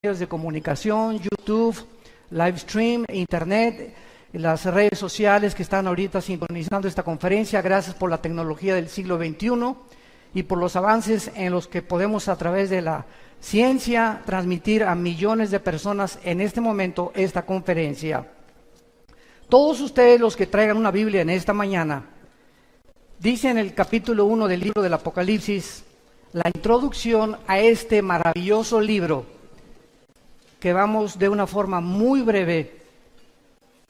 medios de comunicación, YouTube, live stream, internet, las redes sociales que están ahorita sintonizando esta conferencia. Gracias por la tecnología del siglo XXI y por los avances en los que podemos a través de la ciencia transmitir a millones de personas en este momento esta conferencia. Todos ustedes los que traigan una Biblia en esta mañana, dice en el capítulo 1 del libro del Apocalipsis, la introducción a este maravilloso libro, que vamos de una forma muy breve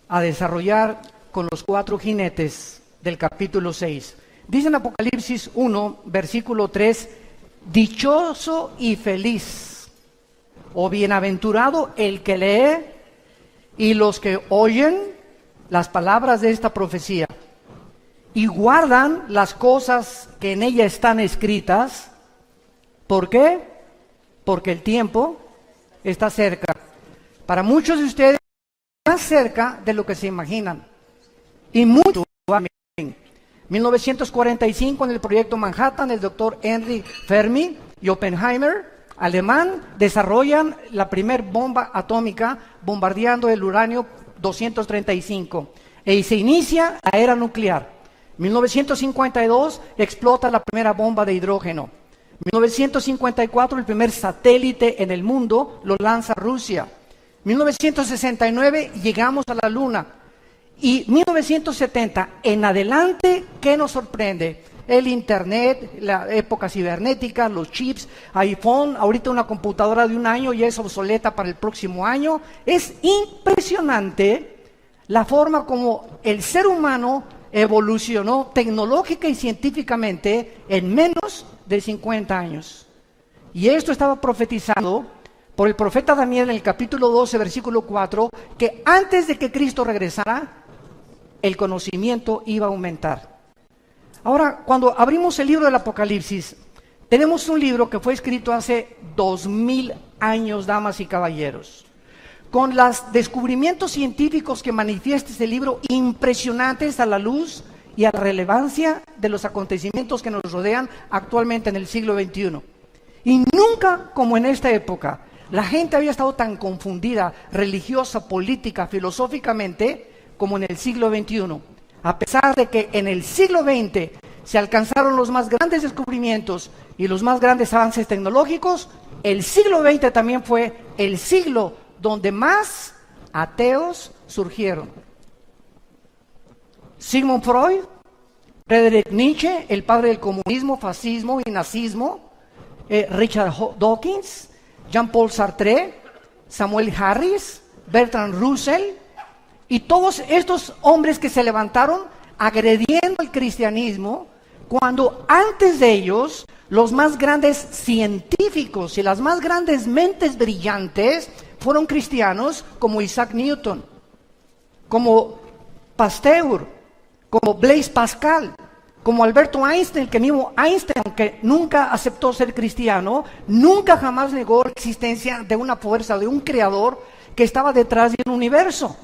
a desarrollar con los 4 jinetes del capítulo 6. Dice en Apocalipsis 1, versículo 3, dichoso y feliz, o bienaventurado el que lee y los que oyen las palabras de esta profecía y guardan las cosas que en ella están escritas. ¿Por qué? Porque el tiempo está cerca. Para muchos de ustedes, más cerca de lo que se imaginan. Y mucho. 1945, en el proyecto Manhattan, el doctor Henry Fermi y Oppenheimer, alemán, desarrollan la primer bomba atómica bombardeando el uranio 235. Y se inicia la era nuclear. 1952, explota la primera bomba de hidrógeno. 1954, el primer satélite en el mundo lo lanza Rusia. 1969, llegamos a la Luna. Y 1970, en adelante, ¿qué nos sorprende? El Internet, la época cibernética, los chips, iPhone, ahorita una computadora de 1 año ya es obsoleta para el próximo año. Es impresionante la forma como el ser humano evolucionó tecnológica y científicamente en menos de 50 años. Y esto estaba profetizado por el profeta Daniel en el capítulo 12, versículo 4, que antes de que Cristo regresara, el conocimiento iba a aumentar. Ahora, cuando abrimos el libro del Apocalipsis, tenemos un libro que fue escrito hace 2000 años, damas y caballeros, con los descubrimientos científicos que manifiesta este libro, impresionantes a la luz y a la relevancia de los acontecimientos que nos rodean actualmente en el siglo XXI. Y nunca como en esta época, la gente había estado tan confundida, religiosa, política, filosóficamente, como en el siglo XXI. A pesar de que en el siglo XX se alcanzaron los más grandes descubrimientos y los más grandes avances tecnológicos, el siglo XX también fue el siglo donde más ateos surgieron. Sigmund Freud, Friedrich Nietzsche, el padre del comunismo, fascismo y nazismo, Richard Dawkins, Jean-Paul Sartre, Samuel Harris, Bertrand Russell, y todos estos hombres que se levantaron agrediendo el cristianismo, cuando antes de ellos los más grandes científicos y las más grandes mentes brillantes fueron cristianos, como Isaac Newton, como Pasteur, como Blaise Pascal, como Alberto Einstein, que mismo Einstein, aunque nunca aceptó ser cristiano, nunca jamás negó la existencia de una fuerza, de un creador que estaba detrás del universo.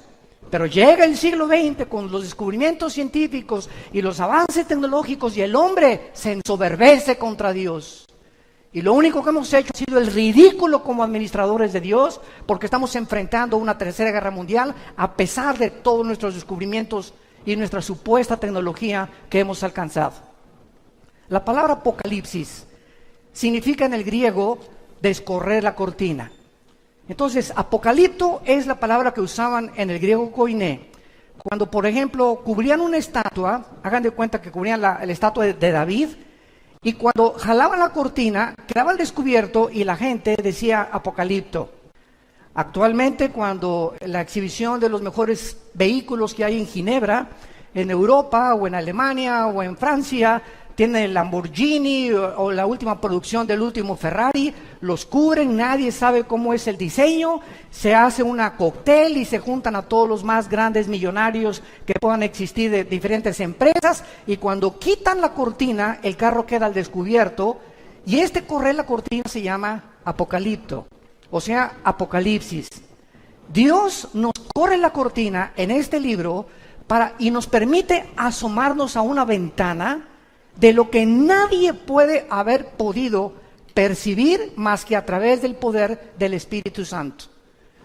Pero llega el siglo XX con los descubrimientos científicos y los avances tecnológicos y el hombre se ensoberbece contra Dios. Y lo único que hemos hecho ha sido el ridículo como administradores de Dios, porque estamos enfrentando una tercera guerra mundial a pesar de todos nuestros descubrimientos y nuestra supuesta tecnología que hemos alcanzado. La palabra Apocalipsis significa en el griego descorrer la cortina. Entonces, apocalipto es la palabra que usaban en el griego koiné. Cuando, por ejemplo, cubrían una estatua, hagan de cuenta que cubrían la estatua de David, y cuando jalaban la cortina, quedaba al descubierto y la gente decía apocalipto. Actualmente, cuando la exhibición de los mejores vehículos que hay en Ginebra, en Europa o en Alemania o en Francia, tiene el Lamborghini o la última producción del último Ferrari, los cubren, nadie sabe cómo es el diseño, se hace una cóctel y se juntan a todos los más grandes millonarios que puedan existir de diferentes empresas, y cuando quitan la cortina, el carro queda al descubierto, y correr la cortina se llama apocalipto, o sea, apocalipsis. Dios nos corre la cortina en este libro y nos permite asomarnos a una ventana de lo que nadie puede haber podido percibir más que a través del poder del Espíritu Santo.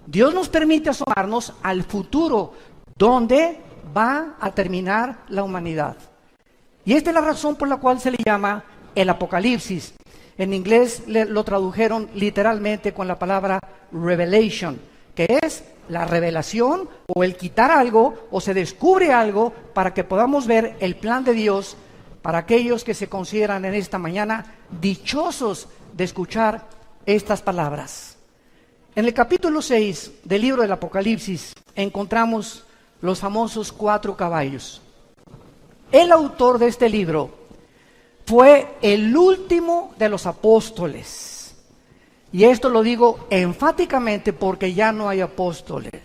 Dios nos permite asomarnos al futuro, donde va a terminar la humanidad. Y esta es la razón por la cual se le llama el Apocalipsis. En inglés lo tradujeron literalmente con la palabra revelation, que es la revelación o el quitar algo o se descubre algo para que podamos ver el plan de Dios para aquellos que se consideran en esta mañana dichosos de escuchar estas palabras. En el capítulo 6 del libro del Apocalipsis encontramos los famosos 4 caballos. El autor de este libro fue el último de los apóstoles. Y esto lo digo enfáticamente porque ya no hay apóstoles.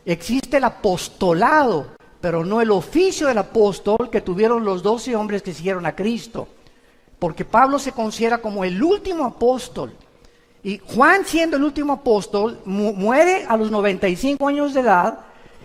Existe el apostolado, pero no el oficio del apóstol que tuvieron los 12 hombres que siguieron a Cristo. Porque Pablo se considera como el último apóstol. Y Juan, siendo el último apóstol, muere a los 95 años de edad.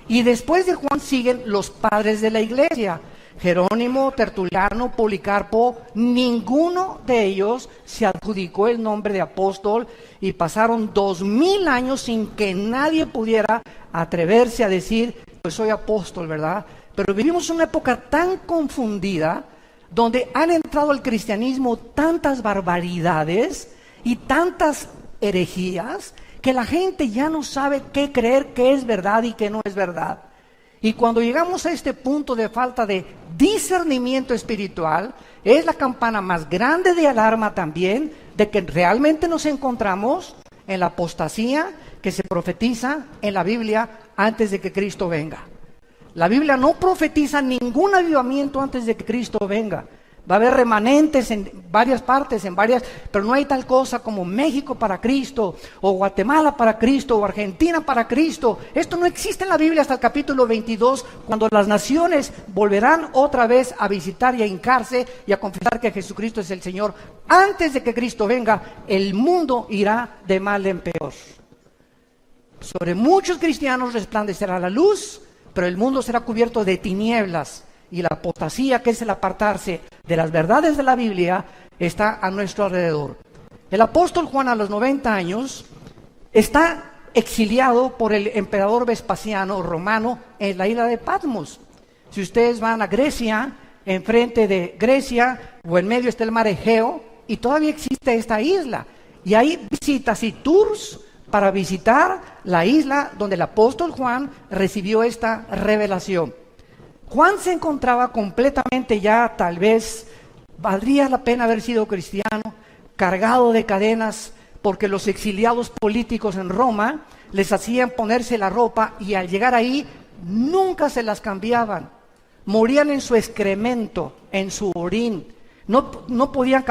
Y después de Juan siguen los padres de la iglesia. Jerónimo, Tertuliano, Policarpo, ninguno de ellos se adjudicó el nombre de apóstol y pasaron 2000 años sin que nadie pudiera atreverse a decir, pues soy apóstol, ¿verdad? Pero vivimos una época tan confundida, donde han entrado al cristianismo tantas barbaridades y tantas herejías, que la gente ya no sabe qué creer, qué es verdad y qué no es verdad. Y cuando llegamos a este punto de falta de discernimiento espiritual, es la campana más grande de alarma también de que realmente nos encontramos en la apostasía que se profetiza en la Biblia antes de que Cristo venga. La Biblia no profetiza ningún avivamiento antes de que Cristo venga. Va a haber remanentes en varias partes, pero no hay tal cosa como México para Cristo, o Guatemala para Cristo, o Argentina para Cristo. Esto no existe en la Biblia hasta el capítulo 22, cuando las naciones volverán otra vez a visitar y a hincarse y a confesar que Jesucristo es el Señor. Antes de que Cristo venga, el mundo irá de mal en peor. Sobre muchos cristianos resplandecerá la luz, pero el mundo será cubierto de tinieblas. Y la apostasía, que es el apartarse de las verdades de la Biblia, está a nuestro alrededor. El apóstol Juan, a los 90 años, está exiliado por el emperador Vespasiano romano en la isla de Patmos. Si ustedes van a Grecia, enfrente de Grecia o en medio está el mar Egeo, y todavía existe esta isla. Y hay visitas y tours para visitar la isla donde el apóstol Juan recibió esta revelación. Juan se encontraba completamente ya, tal vez, valdría la pena haber sido cristiano, cargado de cadenas, porque los exiliados políticos en Roma les hacían ponerse la ropa y al llegar ahí nunca se las cambiaban. Morían en su excremento, en su orín. No podían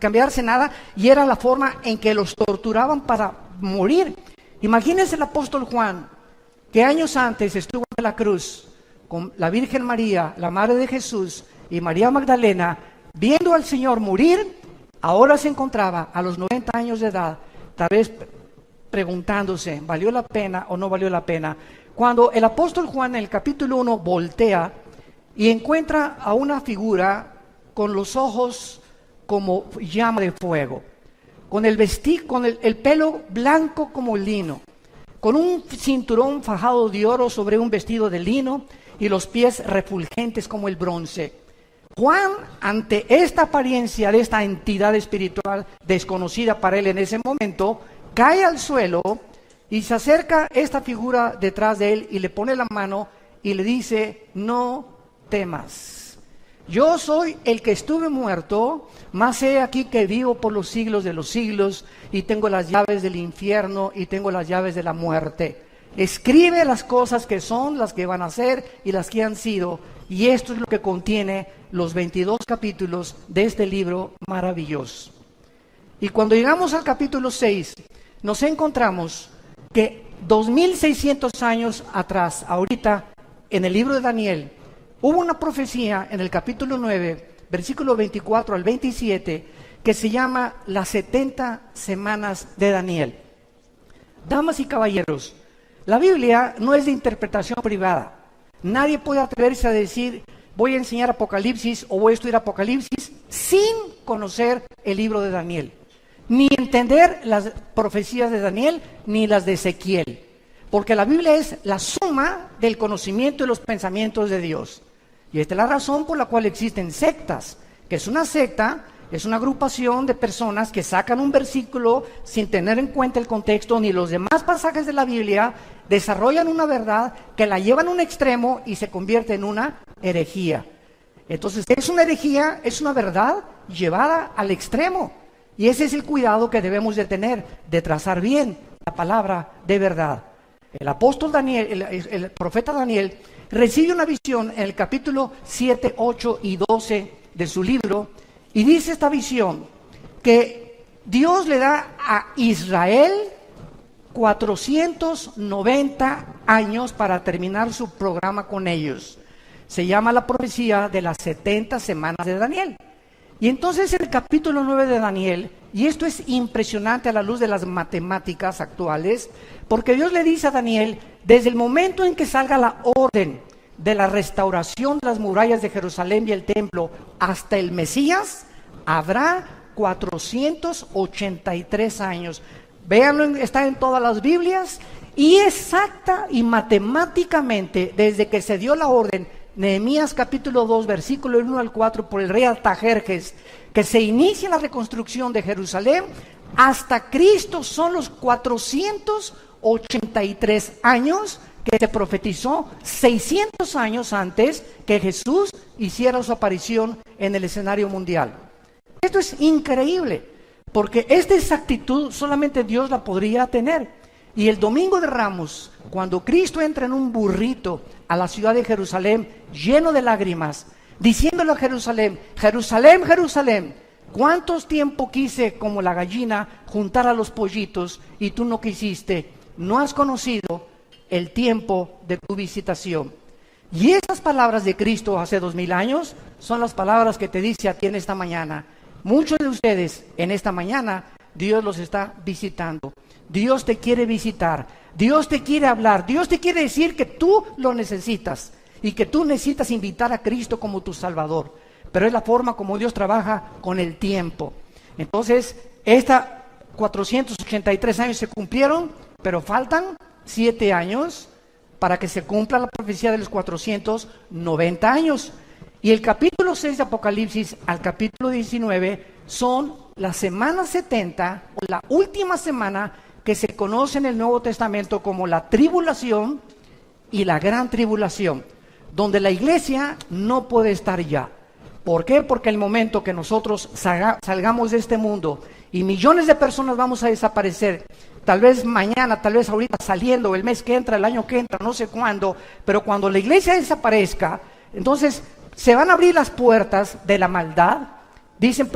cambiarse nada y era la forma en que los torturaban para morir. Imagínense el apóstol Juan, que años antes estuvo en la cruz con la Virgen María, la Madre de Jesús y María Magdalena, viendo al Señor morir, ahora se encontraba a los 90 años de edad, tal vez preguntándose, ¿valió la pena o no valió la pena? Cuando el apóstol Juan en el capítulo 1 voltea y encuentra a una figura con los ojos como llama de fuego, con el pelo blanco como lino, con un cinturón fajado de oro sobre un vestido de lino, y los pies refulgentes como el bronce. Juan, ante esta apariencia de esta entidad espiritual desconocida para él en ese momento, cae al suelo y se acerca esta figura detrás de él y le pone la mano y le dice, no temas. Yo soy el que estuve muerto, mas he aquí que vivo por los siglos de los siglos y tengo las llaves del infierno y tengo las llaves de la muerte. Escribe las cosas que son, las que van a ser y las que han sido. Y esto es lo que contiene los 22 capítulos de este libro maravilloso. Y cuando llegamos al capítulo 6, nos encontramos que 2600 años atrás, ahorita, en el libro de Daniel, hubo una profecía en el capítulo 9, versículo 24 al 27, que se llama las 70 semanas de Daniel. Damas y caballeros, la Biblia no es de interpretación privada. Nadie puede atreverse a decir, voy a enseñar Apocalipsis o voy a estudiar Apocalipsis sin conocer el libro de Daniel, ni entender las profecías de Daniel, ni las de Ezequiel. Porque la Biblia es la suma del conocimiento y los pensamientos de Dios. Y esta es la razón por la cual existen sectas, que es una secta, es una agrupación de personas que sacan un versículo sin tener en cuenta el contexto ni los demás pasajes de la Biblia, desarrollan una verdad que la llevan a un extremo y se convierte en una herejía. Entonces es una herejía, es una verdad llevada al extremo. Y ese es el cuidado que debemos de tener, de trazar bien la palabra de verdad. El apóstol Daniel, el profeta Daniel, recibe una visión en el capítulo 7, 8 y 12 de su libro, y dice esta visión que Dios le da a Israel 490 años para terminar su programa con ellos. Se llama la profecía de las 70 semanas de Daniel. Y entonces el capítulo 9 de Daniel, y esto es impresionante a la luz de las matemáticas actuales, porque Dios le dice a Daniel, desde el momento en que salga la orden de la restauración de las murallas de Jerusalén y el templo hasta el Mesías, habrá 483 años. Véanlo, está en todas las Biblias, y exacta y matemáticamente, desde que se dio la orden, Nehemías capítulo 2, versículo 1 al 4, por el rey Artajerjes, que se inicia la reconstrucción de Jerusalén, hasta Cristo son los 483 años que se profetizó 600 años antes que Jesús hiciera su aparición en el escenario mundial. Esto es increíble, porque esta exactitud solamente Dios la podría tener. Y el domingo de Ramos, cuando Cristo entra en un burrito a la ciudad de Jerusalén, lleno de lágrimas, diciéndole a Jerusalén, Jerusalén, Jerusalén, ¿cuántos tiempo quise como la gallina juntar a los pollitos y tú no quisiste? No has conocido el tiempo de tu visitación. Y esas palabras de Cristo hace 2000 años son las palabras que te dice a ti en esta mañana. Muchos de ustedes en esta mañana Dios los está visitando. Dios te quiere visitar, Dios te quiere hablar, Dios te quiere decir que tú lo necesitas y que tú necesitas invitar a Cristo como tu Salvador. Pero es la forma como Dios trabaja con el tiempo. Entonces, 483 años se cumplieron, pero faltan 7 años para que se cumpla la profecía de los 490 años. Y el capítulo 6 de Apocalipsis al capítulo 19 son las semanas 70, o la última semana que se conoce en el Nuevo Testamento como la tribulación y la gran tribulación, donde la iglesia no puede estar ya. ¿Por qué? Porque el momento que nosotros salgamos de este mundo y millones de personas vamos a desaparecer, tal vez mañana, tal vez ahorita saliendo, el mes que entra, el año que entra, no sé cuándo, pero cuando la iglesia desaparezca, entonces se van a abrir las puertas de la maldad. Dice en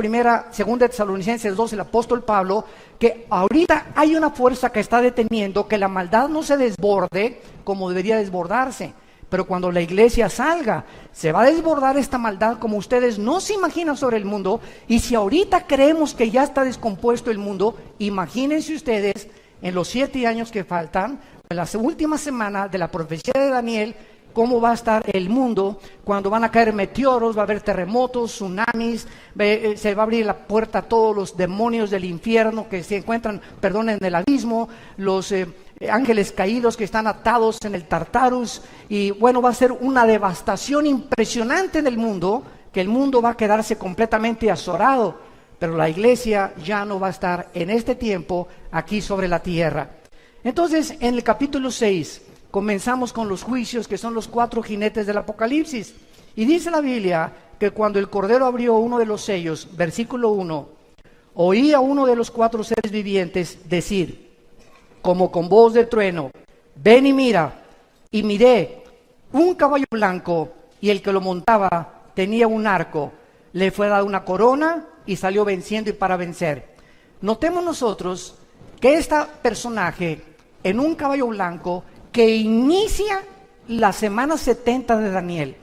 segunda Tesalonicenses 2 el apóstol Pablo que ahorita hay una fuerza que está deteniendo que la maldad no se desborde como debería desbordarse. Pero cuando la iglesia salga, se va a desbordar esta maldad como ustedes no se imaginan sobre el mundo. Y si ahorita creemos que ya está descompuesto el mundo, imagínense ustedes en los 7 años que faltan, en la última semana de la profecía de Daniel, cómo va a estar el mundo cuando van a caer meteoros, va a haber terremotos, tsunamis, se va a abrir la puerta a todos los demonios del infierno que se encuentran, en el abismo, los ángeles caídos que están atados en el Tartarus, y bueno, va a ser una devastación impresionante en el mundo, que el mundo va a quedarse completamente azorado, pero la iglesia ya no va a estar en este tiempo aquí sobre la tierra. Entonces, en el capítulo 6, comenzamos con los juicios, que son los 4 jinetes del Apocalipsis. Y dice la Biblia que cuando el Cordero abrió uno de los sellos, versículo 1, oí a uno de los 4 seres vivientes decir, como con voz de trueno, ven y mira. Y miré un caballo blanco, y el que lo montaba tenía un arco. Le fue dada una corona y salió venciendo y para vencer. Notemos nosotros que este personaje en un caballo blanco que inicia la semana 70 de Daniel,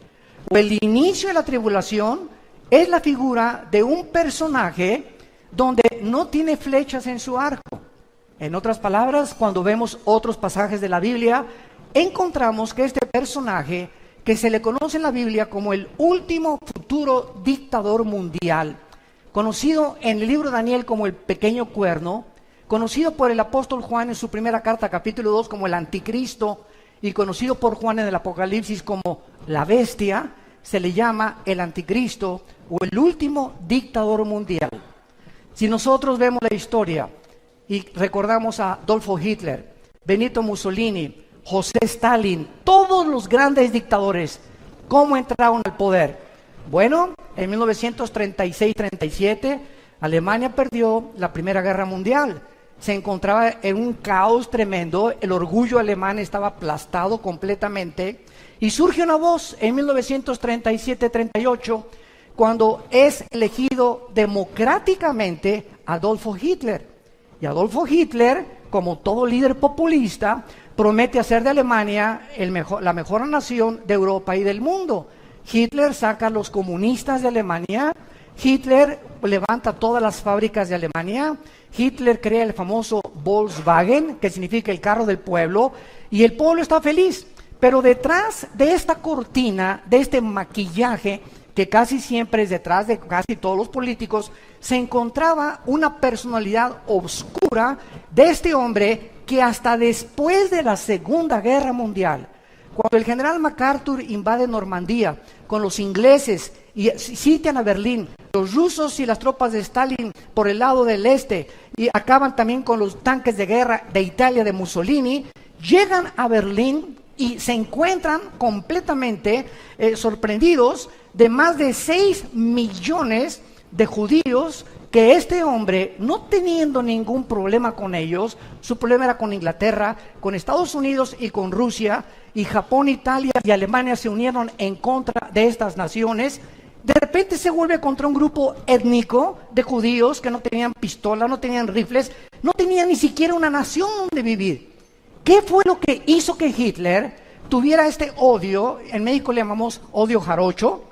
o el inicio de la tribulación, es la figura de un personaje donde no tiene flechas en su arco. En otras palabras, cuando vemos otros pasajes de la Biblia, encontramos que este personaje, que se le conoce en la Biblia como el último futuro dictador mundial, conocido en el libro de Daniel como el pequeño cuerno, conocido por el apóstol Juan en su primera carta, capítulo 2, como el anticristo, y conocido por Juan en el Apocalipsis como la bestia, se le llama el anticristo o el último dictador mundial. Si nosotros vemos la historia y recordamos a Adolfo Hitler, Benito Mussolini, José Stalin, todos los grandes dictadores, ¿cómo entraron al poder? Bueno, en 1936-37, Alemania perdió la Primera Guerra Mundial. Se encontraba en un caos tremendo, el orgullo alemán estaba aplastado completamente, y surge una voz en 1937-38, cuando es elegido democráticamente Adolfo Hitler. Y Adolfo Hitler, como todo líder populista, promete hacer de Alemania la mejor nación de Europa y del mundo. Hitler saca a los comunistas de Alemania, Hitler levanta todas las fábricas de Alemania, Hitler crea el famoso Volkswagen, que significa el carro del pueblo, y el pueblo está feliz. Pero detrás de esta cortina, de este maquillaje, que casi siempre es detrás de casi todos los políticos, se encontraba una personalidad oscura de este hombre que hasta después de la Segunda Guerra Mundial, cuando el general MacArthur invade Normandía con los ingleses y sitian a Berlín, los rusos y las tropas de Stalin por el lado del este, y acaban también con los tanques de guerra de Italia de Mussolini, llegan a Berlín y se encuentran completamente sorprendidos de más de 6 millones de judíos, que este hombre, no teniendo ningún problema con ellos, su problema era con Inglaterra, con Estados Unidos y con Rusia, y Japón, Italia y Alemania se unieron en contra de estas naciones. De repente se vuelve contra un grupo étnico de judíos que no tenían pistola, no tenían rifles, no tenían ni siquiera una nación donde vivir. ¿Qué fue lo que hizo que Hitler tuviera este odio, en México le llamamos odio jarocho,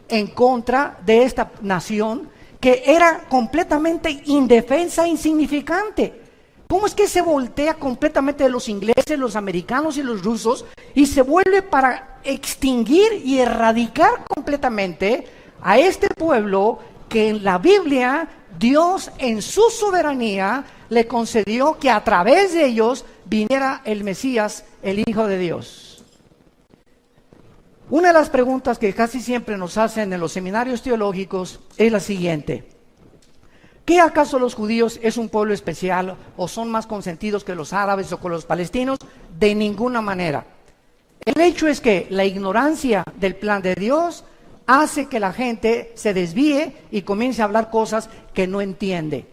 en contra de esta nación que era completamente indefensa e insignificante? ¿Cómo es que se voltea completamente de los ingleses, los americanos y los rusos y se vuelve para extinguir y erradicar completamente a este pueblo que en la Biblia Dios en su soberanía le concedió que a través de ellos viniera el Mesías, el Hijo de Dios? Una de las preguntas que casi siempre nos hacen en los seminarios teológicos es la siguiente: ¿qué acaso los judíos es un pueblo especial o son más consentidos que los árabes o con los palestinos? De ninguna manera. El hecho es que la ignorancia del plan de Dios hace que la gente se desvíe y comience a hablar cosas que no entiende.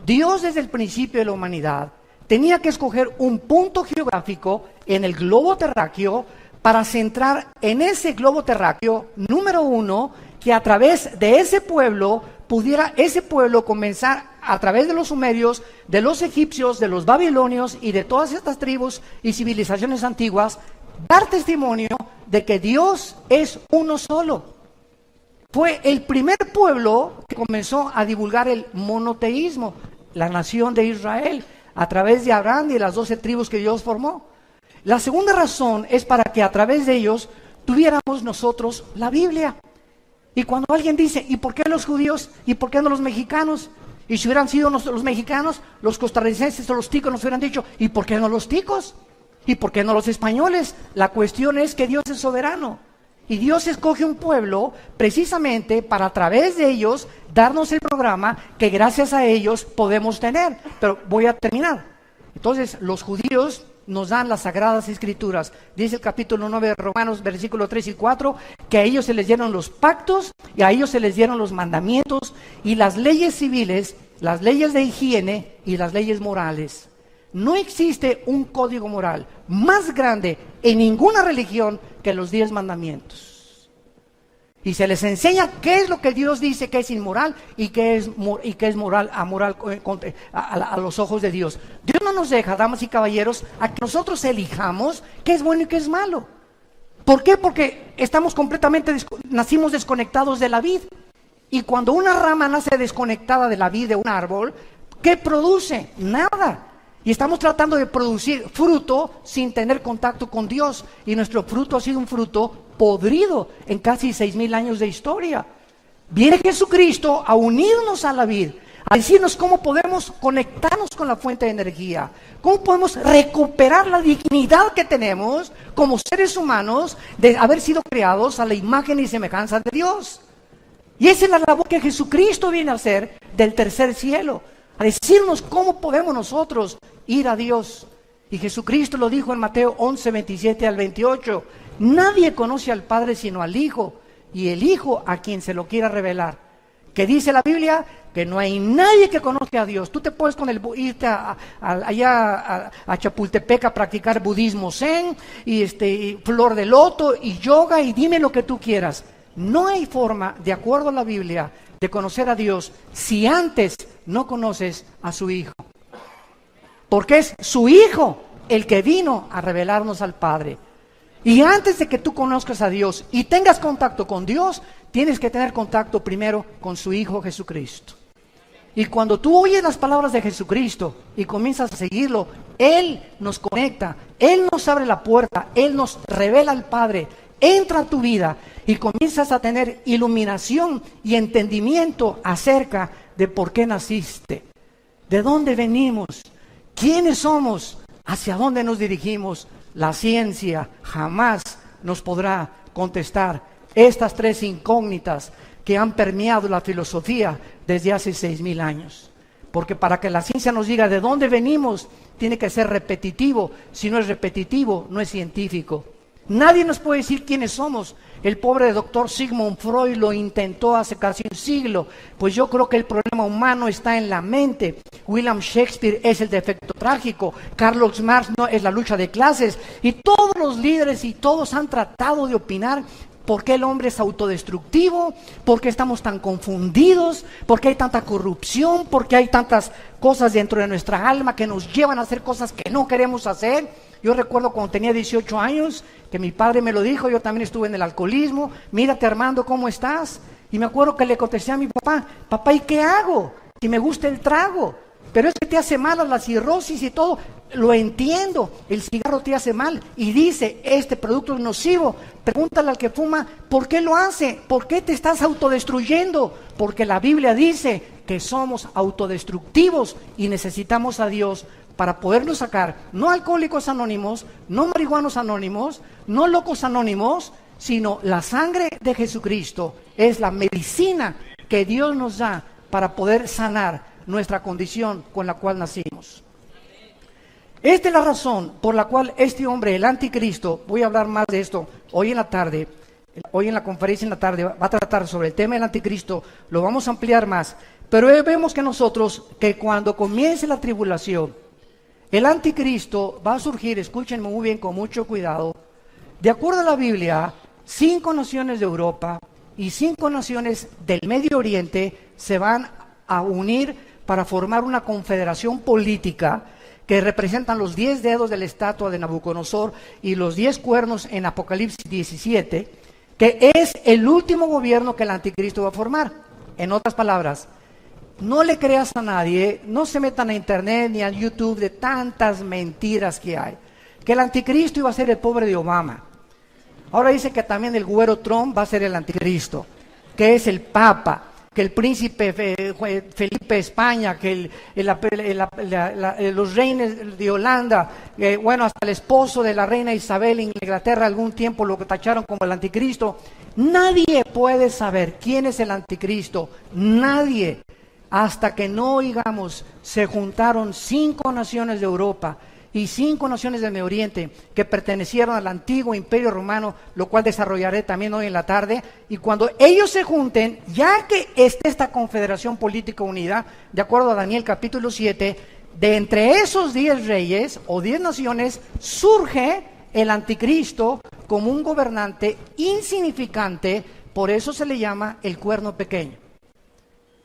Dios desde el principio de la humanidad tenía que escoger un punto geográfico en el globo terráqueo para centrar en ese globo terráqueo, número uno, que a través de ese pueblo pudiera ese pueblo comenzar a través de los sumerios, de los egipcios, de los babilonios y de todas estas tribus y civilizaciones antiguas, dar testimonio de que Dios es uno solo. Fue el primer pueblo que comenzó a divulgar el monoteísmo, la nación de Israel, a través de Abraham y de las 12 tribus que Dios formó. La segunda razón es para que a través de ellos tuviéramos nosotros la Biblia. Y cuando alguien dice, ¿y por qué los judíos? ¿Y por qué no los mexicanos? Y si hubieran sido los mexicanos, los costarricenses o los ticos nos hubieran dicho, ¿y por qué no los ticos? ¿Y por qué no los españoles? La cuestión es que Dios es soberano. Y Dios escoge un pueblo precisamente para a través de ellos darnos el programa que gracias a ellos podemos tener. Pero voy a terminar. Entonces, los judíos nos dan las Sagradas Escrituras. Dice el capítulo 9 de Romanos, versículos 3 y 4, que a ellos se les dieron los pactos y a ellos se les dieron los mandamientos y las leyes civiles, las leyes de higiene y las leyes morales. No existe un código moral más grande en ninguna religión que los 10 mandamientos. Y se les enseña qué es lo que Dios dice que es inmoral y qué es moral, amoral a los ojos de Dios. Dios no nos deja, damas y caballeros, a que nosotros elijamos qué es bueno y qué es malo. ¿Por qué? Porque estamos nacimos desconectados de la vid. Y cuando una rama nace desconectada de la vid de un árbol, ¿qué produce? Nada. Y estamos tratando de producir fruto sin tener contacto con Dios. Y nuestro fruto ha sido un fruto podrido en casi 6,000 años de historia. Viene Jesucristo a unirnos a la vid, a decirnos cómo podemos conectarnos con la fuente de energía, cómo podemos recuperar la dignidad que tenemos como seres humanos de haber sido creados a la imagen y semejanza de Dios. Y esa es la labor que Jesucristo viene a hacer del tercer cielo, a decirnos cómo podemos nosotros ir a Dios. Y Jesucristo lo dijo en Mateo 11, 27 al 28, nadie conoce al Padre sino al Hijo, y el Hijo a quien se lo quiera revelar. Que dice la Biblia que no hay nadie que conozca a Dios. Tú te puedes irte allá a Chapultepec a practicar budismo zen y flor de loto y yoga y dime lo que tú quieras. No hay forma, de acuerdo a la Biblia, de conocer a Dios si antes no conoces a su Hijo. Porque es su Hijo el que vino a revelarnos al Padre. Y antes de que tú conozcas a Dios y tengas contacto con Dios, tienes que tener contacto primero con su Hijo Jesucristo. Y cuando tú oyes las palabras de Jesucristo y comienzas a seguirlo, Él nos conecta, Él nos abre la puerta, Él nos revela al Padre, entra a tu vida y comienzas a tener iluminación y entendimiento acerca de por qué naciste, de dónde venimos, quiénes somos, hacia dónde nos dirigimos. La ciencia jamás nos podrá contestar estas tres incógnitas que han permeado la filosofía desde hace 6,000 años. Porque para que la ciencia nos diga de dónde venimos, tiene que ser repetitivo. Si no es repetitivo, no es científico. Nadie nos puede decir quiénes somos. El pobre doctor Sigmund Freud lo intentó hace casi un siglo. Pues yo creo que el problema humano está en la mente. William Shakespeare es el defecto trágico. Karl Marx no es la lucha de clases. Y todos los líderes y todos han tratado de opinar por qué el hombre es autodestructivo, por qué estamos tan confundidos, por qué hay tanta corrupción, por qué hay tantas cosas dentro de nuestra alma que nos llevan a hacer cosas que no queremos hacer. Yo recuerdo cuando tenía 18 años, que mi padre me lo dijo, yo también estuve en el alcoholismo, mírate Armando, ¿cómo estás? Y me acuerdo que le contesté a mi papá, papá, ¿y qué hago? Si me gusta el trago, pero es que te hace mal la cirrosis y todo, lo entiendo, el cigarro te hace mal, y dice, este producto es nocivo, pregúntale al que fuma, ¿por qué lo hace? ¿Por qué te estás autodestruyendo? Porque la Biblia dice que somos autodestructivos y necesitamos a Dios para podernos sacar, no alcohólicos anónimos, no marihuanos anónimos, no locos anónimos, sino la sangre de Jesucristo es la medicina que Dios nos da para poder sanar nuestra condición con la cual nacimos. Esta es la razón por la cual este hombre, el anticristo, voy a hablar más de esto hoy en la tarde, hoy en la conferencia en la tarde va a tratar sobre el tema del anticristo, lo vamos a ampliar más, pero vemos que nosotros, que cuando comience la tribulación, el anticristo va a surgir, escúchenme muy bien, con mucho cuidado. De acuerdo a la Biblia, 5 naciones de Europa y 5 naciones del Medio Oriente se van a unir para formar una confederación política que representan los 10 dedos de la estatua de Nabucodonosor y los 10 cuernos en Apocalipsis 17, que es el último gobierno que el anticristo va a formar. En otras palabras, no le creas a nadie, no se metan a internet ni a YouTube de tantas mentiras que hay. Que el anticristo iba a ser el pobre de Obama. Ahora dice que también el güero Trump va a ser el anticristo, que es el Papa, que el príncipe Felipe de España, que los reyes de Holanda, bueno, hasta el esposo de la reina Isabel en Inglaterra algún tiempo lo tacharon como el anticristo. Nadie puede saber quién es el anticristo, nadie. Hasta que no oigamos, se juntaron 5 naciones de Europa y 5 naciones del Medio Oriente que pertenecieron al antiguo imperio romano, lo cual desarrollaré también hoy en la tarde. Y cuando ellos se junten, ya que esté esta confederación política unida, de acuerdo a Daniel capítulo 7, de entre esos 10 reyes o 10 naciones surge el anticristo como un gobernante insignificante, por eso se le llama el cuerno pequeño.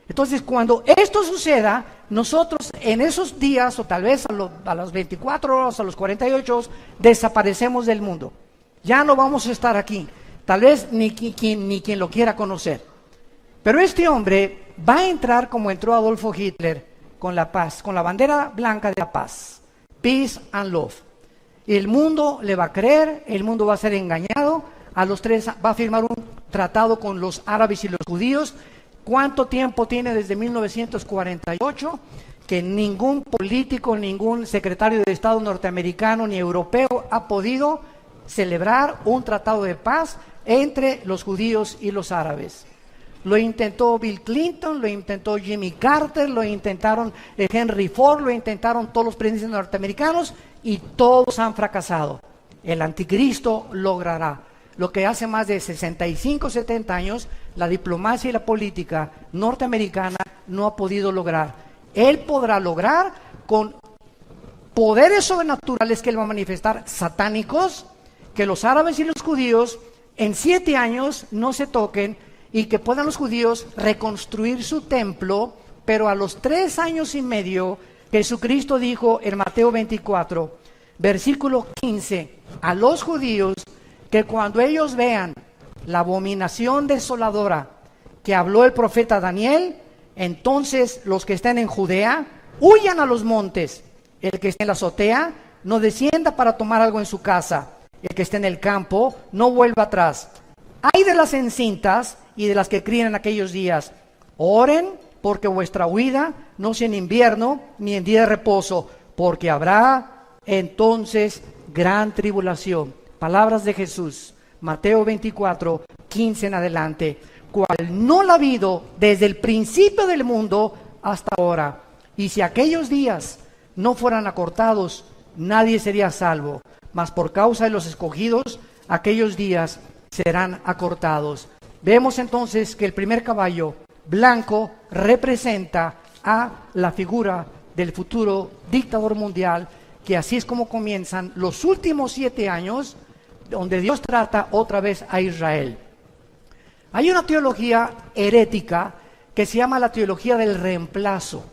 Entonces, cuando esto suceda, nosotros en esos días, o tal vez a las 24 horas, a los 48, desaparecemos del mundo. Ya no vamos a estar aquí. Tal vez ni quien lo quiera conocer. Pero este hombre va a entrar como entró Adolfo Hitler, con la paz, con la bandera blanca de la paz. Peace and love. Y el mundo le va a creer, el mundo va a ser engañado. A los 3 va a firmar un tratado con los árabes y los judíos, ¿Cuánto tiempo tiene desde 1948? Que ningún político, ningún secretario de Estado norteamericano ni europeo ha podido celebrar un tratado de paz entre los judíos y los árabes. Lo intentó Bill Clinton, lo intentó Jimmy Carter, lo intentaron Henry Ford, lo intentaron todos los presidentes norteamericanos y todos han fracasado. El anticristo logrará lo que hace más de 65, 70 años la diplomacia y la política norteamericana no ha podido lograr. Él podrá lograr con poderes sobrenaturales que él va a manifestar, satánicos, que los árabes y los judíos en 7 años no se toquen y que puedan los judíos reconstruir su templo, pero a los 3 años y medio, Jesucristo dijo en Mateo 24, versículo 15, a los judíos que cuando ellos vean la abominación desoladora que habló el profeta Daniel, entonces los que estén en Judea huyan a los montes. El que esté en la azotea no descienda para tomar algo en su casa. El que esté en el campo no vuelva atrás. Ay de las encintas y de las que críen en aquellos días. Oren porque vuestra huida no sea en invierno ni en día de reposo, porque habrá entonces gran tribulación. Palabras de Jesús, Mateo 24, 15 en adelante, cual no la ha habido desde el principio del mundo hasta ahora. Y si aquellos días no fueran acortados, nadie sería salvo, mas por causa de los escogidos, aquellos días serán acortados. Vemos entonces que el primer caballo blanco representa a la figura del futuro dictador mundial, que así es como comienzan los últimos 7 años, donde Dios trata otra vez a Israel. Hay una teología herética que se llama la teología del reemplazo,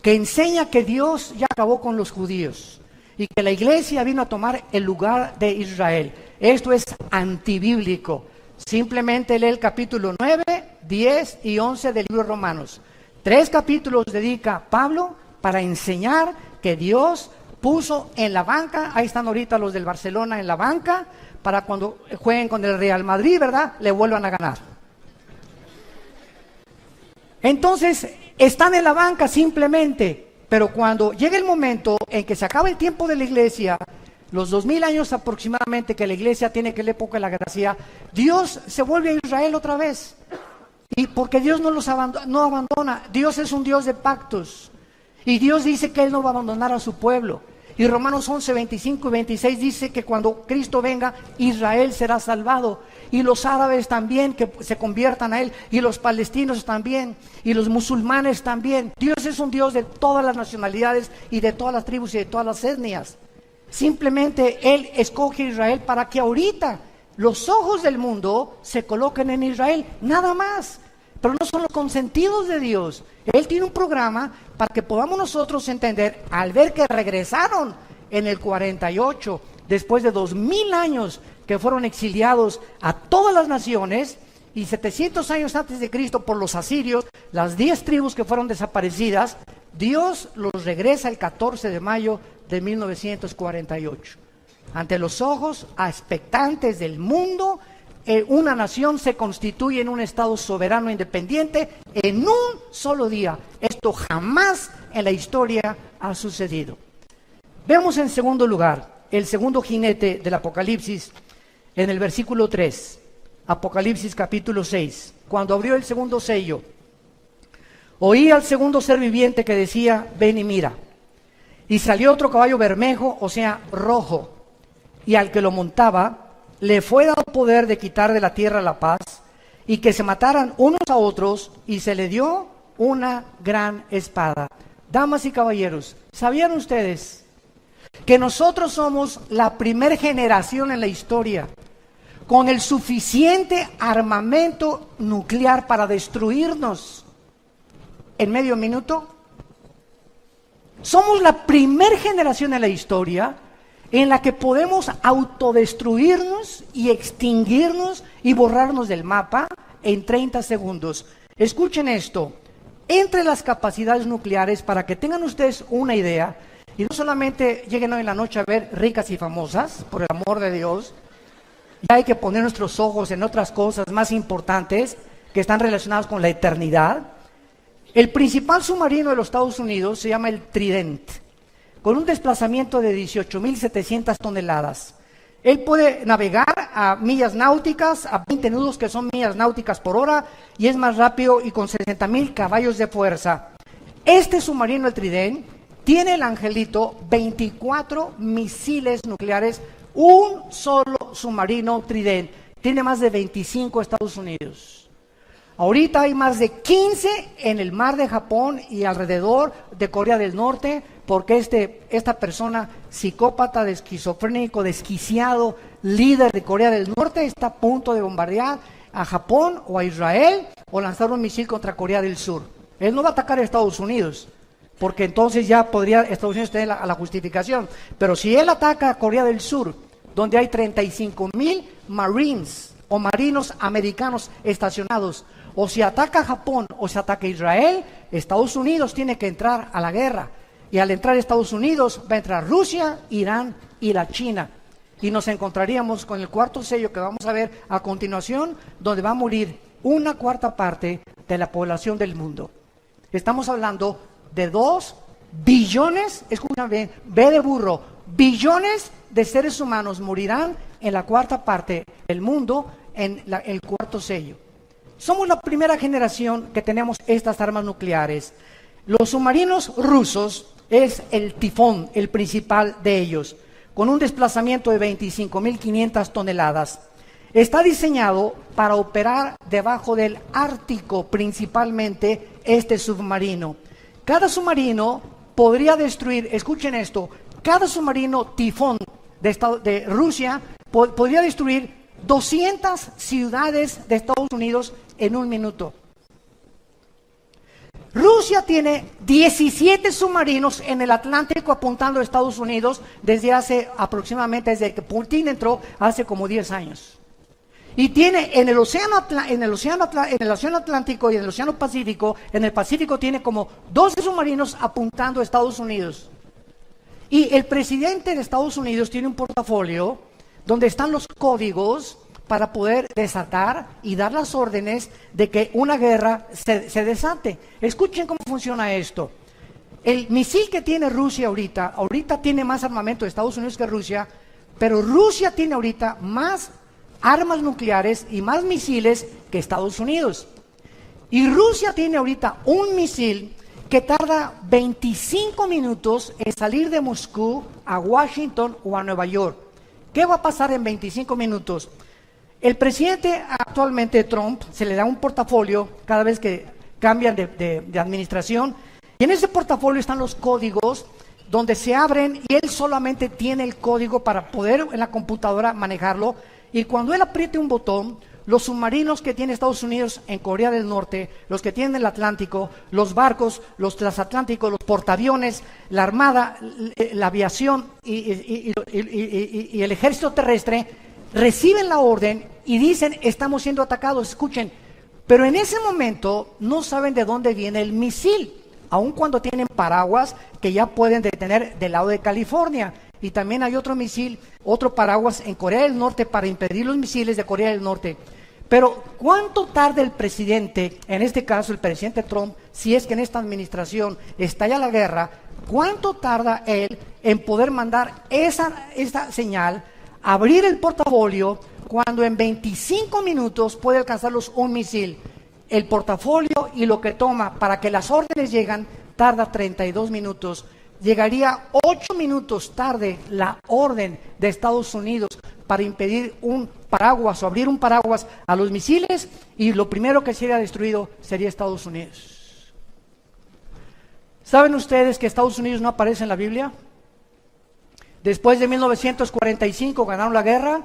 que enseña que Dios ya acabó con los judíos y que la iglesia vino a tomar el lugar de Israel. Esto es antibíblico. Simplemente lee el capítulo 9, 10 y 11 del libro de Romanos. 3 capítulos dedica Pablo para enseñar que Dios puso en la banca, ahí están ahorita los del Barcelona en la banca, para cuando jueguen con el Real Madrid, ¿verdad?, le vuelvan a ganar. Entonces, están en la banca simplemente, pero cuando llega el momento en que se acaba el tiempo de la iglesia, los 2000 años aproximadamente que la iglesia tiene, que es la época de la gracia, Dios se vuelve a Israel otra vez. Y porque Dios no abandona, Dios es un Dios de pactos. Y Dios dice que Él no va a abandonar a su pueblo. Y Romanos 11, 25 y 26 dice que cuando Cristo venga, Israel será salvado. Y los árabes también, que se conviertan a Él. Y los palestinos también. Y los musulmanes también. Dios es un Dios de todas las nacionalidades y de todas las tribus y de todas las etnias. Simplemente Él escoge a Israel para que ahorita los ojos del mundo se coloquen en Israel. Nada más. Pero no son los consentidos de Dios. Él tiene un programa para que podamos nosotros entender, al ver que regresaron en el 48, después de 2000 años que fueron exiliados a todas las naciones, y 700 años antes de Cristo por los asirios, las 10 tribus que fueron desaparecidas, Dios los regresa el 14 de mayo de 1948. Ante los ojos expectantes del mundo, una nación se constituye en un estado soberano independiente en un solo día. Esto jamás en la historia ha sucedido. Veamos en segundo lugar el segundo jinete del Apocalipsis en el versículo 3. Apocalipsis capítulo 6. Cuando abrió el segundo sello, oí al segundo ser viviente que decía: ven y mira. Y salió otro caballo bermejo, o sea, rojo, y al que lo montaba le fue dado poder de quitar de la tierra la paz, y que se mataran unos a otros, y se le dio una gran espada. Damas y caballeros, ¿sabían ustedes que nosotros somos la primera generación en la historia con el suficiente armamento nuclear para destruirnos en medio minuto? Somos la primera generación en la historia en la que podemos autodestruirnos y extinguirnos y borrarnos del mapa en 30 segundos. Escuchen esto, entre las capacidades nucleares, para que tengan ustedes una idea, y no solamente lleguen hoy en la noche a ver Ricas y Famosas, por el amor de Dios, ya hay que poner nuestros ojos en otras cosas más importantes. que están relacionados con la eternidad. El principal submarino de los Estados Unidos se llama el Trident, con un desplazamiento de 18.700 toneladas. Él puede navegar a millas náuticas, a 20 nudos que son millas náuticas por hora, y es más rápido y con 60.000 caballos de fuerza. Este submarino, el Trident, tiene el angelito 24 misiles nucleares, un solo submarino Trident. Tiene más de 25 Estados Unidos. Ahorita hay más de 15 en el mar de Japón y alrededor de Corea del Norte, porque esta persona psicópata, esquizofrénico, desquiciado, líder de Corea del Norte, está a punto de bombardear a Japón o a Israel o lanzar un misil contra Corea del Sur. Él no va a atacar a Estados Unidos, porque entonces ya podría Estados Unidos tener la justificación. Pero si él ataca a Corea del Sur, donde hay 35,000 Marines o marinos americanos estacionados, o si ataca a Japón o si ataca a Israel, Estados Unidos tiene que entrar a la guerra. Y al entrar Estados Unidos va a entrar Rusia, Irán y la China. Y nos encontraríamos con el cuarto sello que vamos a ver a continuación, donde va a morir 1/4 de la población del mundo. Estamos hablando de 2 billones, escuchen bien, B de burro, billones de seres humanos morirán en la 1/4 del mundo en el cuarto sello. Somos la primera generación que tenemos estas armas nucleares. Los submarinos rusos es el Tifón, el principal de ellos, con un desplazamiento de 25.500 toneladas. Está diseñado para operar debajo del Ártico, principalmente este submarino. Cada submarino podría destruir, escuchen esto, cada submarino Tifón de Rusia podría destruir 200 ciudades de Estados Unidos en un minuto. Rusia tiene 17 submarinos en el Atlántico apuntando a Estados Unidos desde que Putin entró hace como 10 años. Y tiene en el océano Atlántico y en el océano Pacífico, en el Pacífico tiene como 12 submarinos apuntando a Estados Unidos. Y el presidente de Estados Unidos tiene un portafolio donde están los códigos para poder desatar y dar las órdenes de que una guerra se desate. Escuchen cómo funciona esto. El misil que tiene Rusia ahorita tiene más armamento de Estados Unidos que Rusia, pero Rusia tiene ahorita más armas nucleares y más misiles que Estados Unidos. Y Rusia tiene ahorita un misil que tarda 25 minutos en salir de Moscú a Washington o a Nueva York. ¿Qué va a pasar en 25 minutos? El presidente actualmente, Trump, se le da un portafolio cada vez que cambian de administración, y en ese portafolio están los códigos donde se abren y él solamente tiene el código para poder en la computadora manejarlo, y cuando él apriete un botón, los submarinos que tiene Estados Unidos en Corea del Norte, los que tienen el Atlántico, los barcos, los transatlánticos, los portaaviones, la armada, la aviación y el ejército terrestre, reciben la orden y dicen, estamos siendo atacados, escuchen, pero en ese momento no saben de dónde viene el misil, aun cuando tienen paraguas que ya pueden detener del lado de California. Y también hay otro misil, otro paraguas en Corea del Norte para impedir los misiles de Corea del Norte. Pero ¿cuánto tarda el presidente, en este caso el presidente Trump, si es que en esta administración estalla la guerra, cuánto tarda él en poder mandar esta señal, abrir el portafolio, cuando en 25 minutos puede alcanzarlos un misil? El portafolio y lo que toma para que las órdenes lleguen tarda 32 minutos. Llegaría 8 minutos tarde la orden de Estados Unidos para impedir un paraguas o abrir un paraguas a los misiles, y lo primero que sería destruido sería Estados Unidos. ¿Saben ustedes que Estados Unidos no aparece en la Biblia? Después de 1945 ganaron la guerra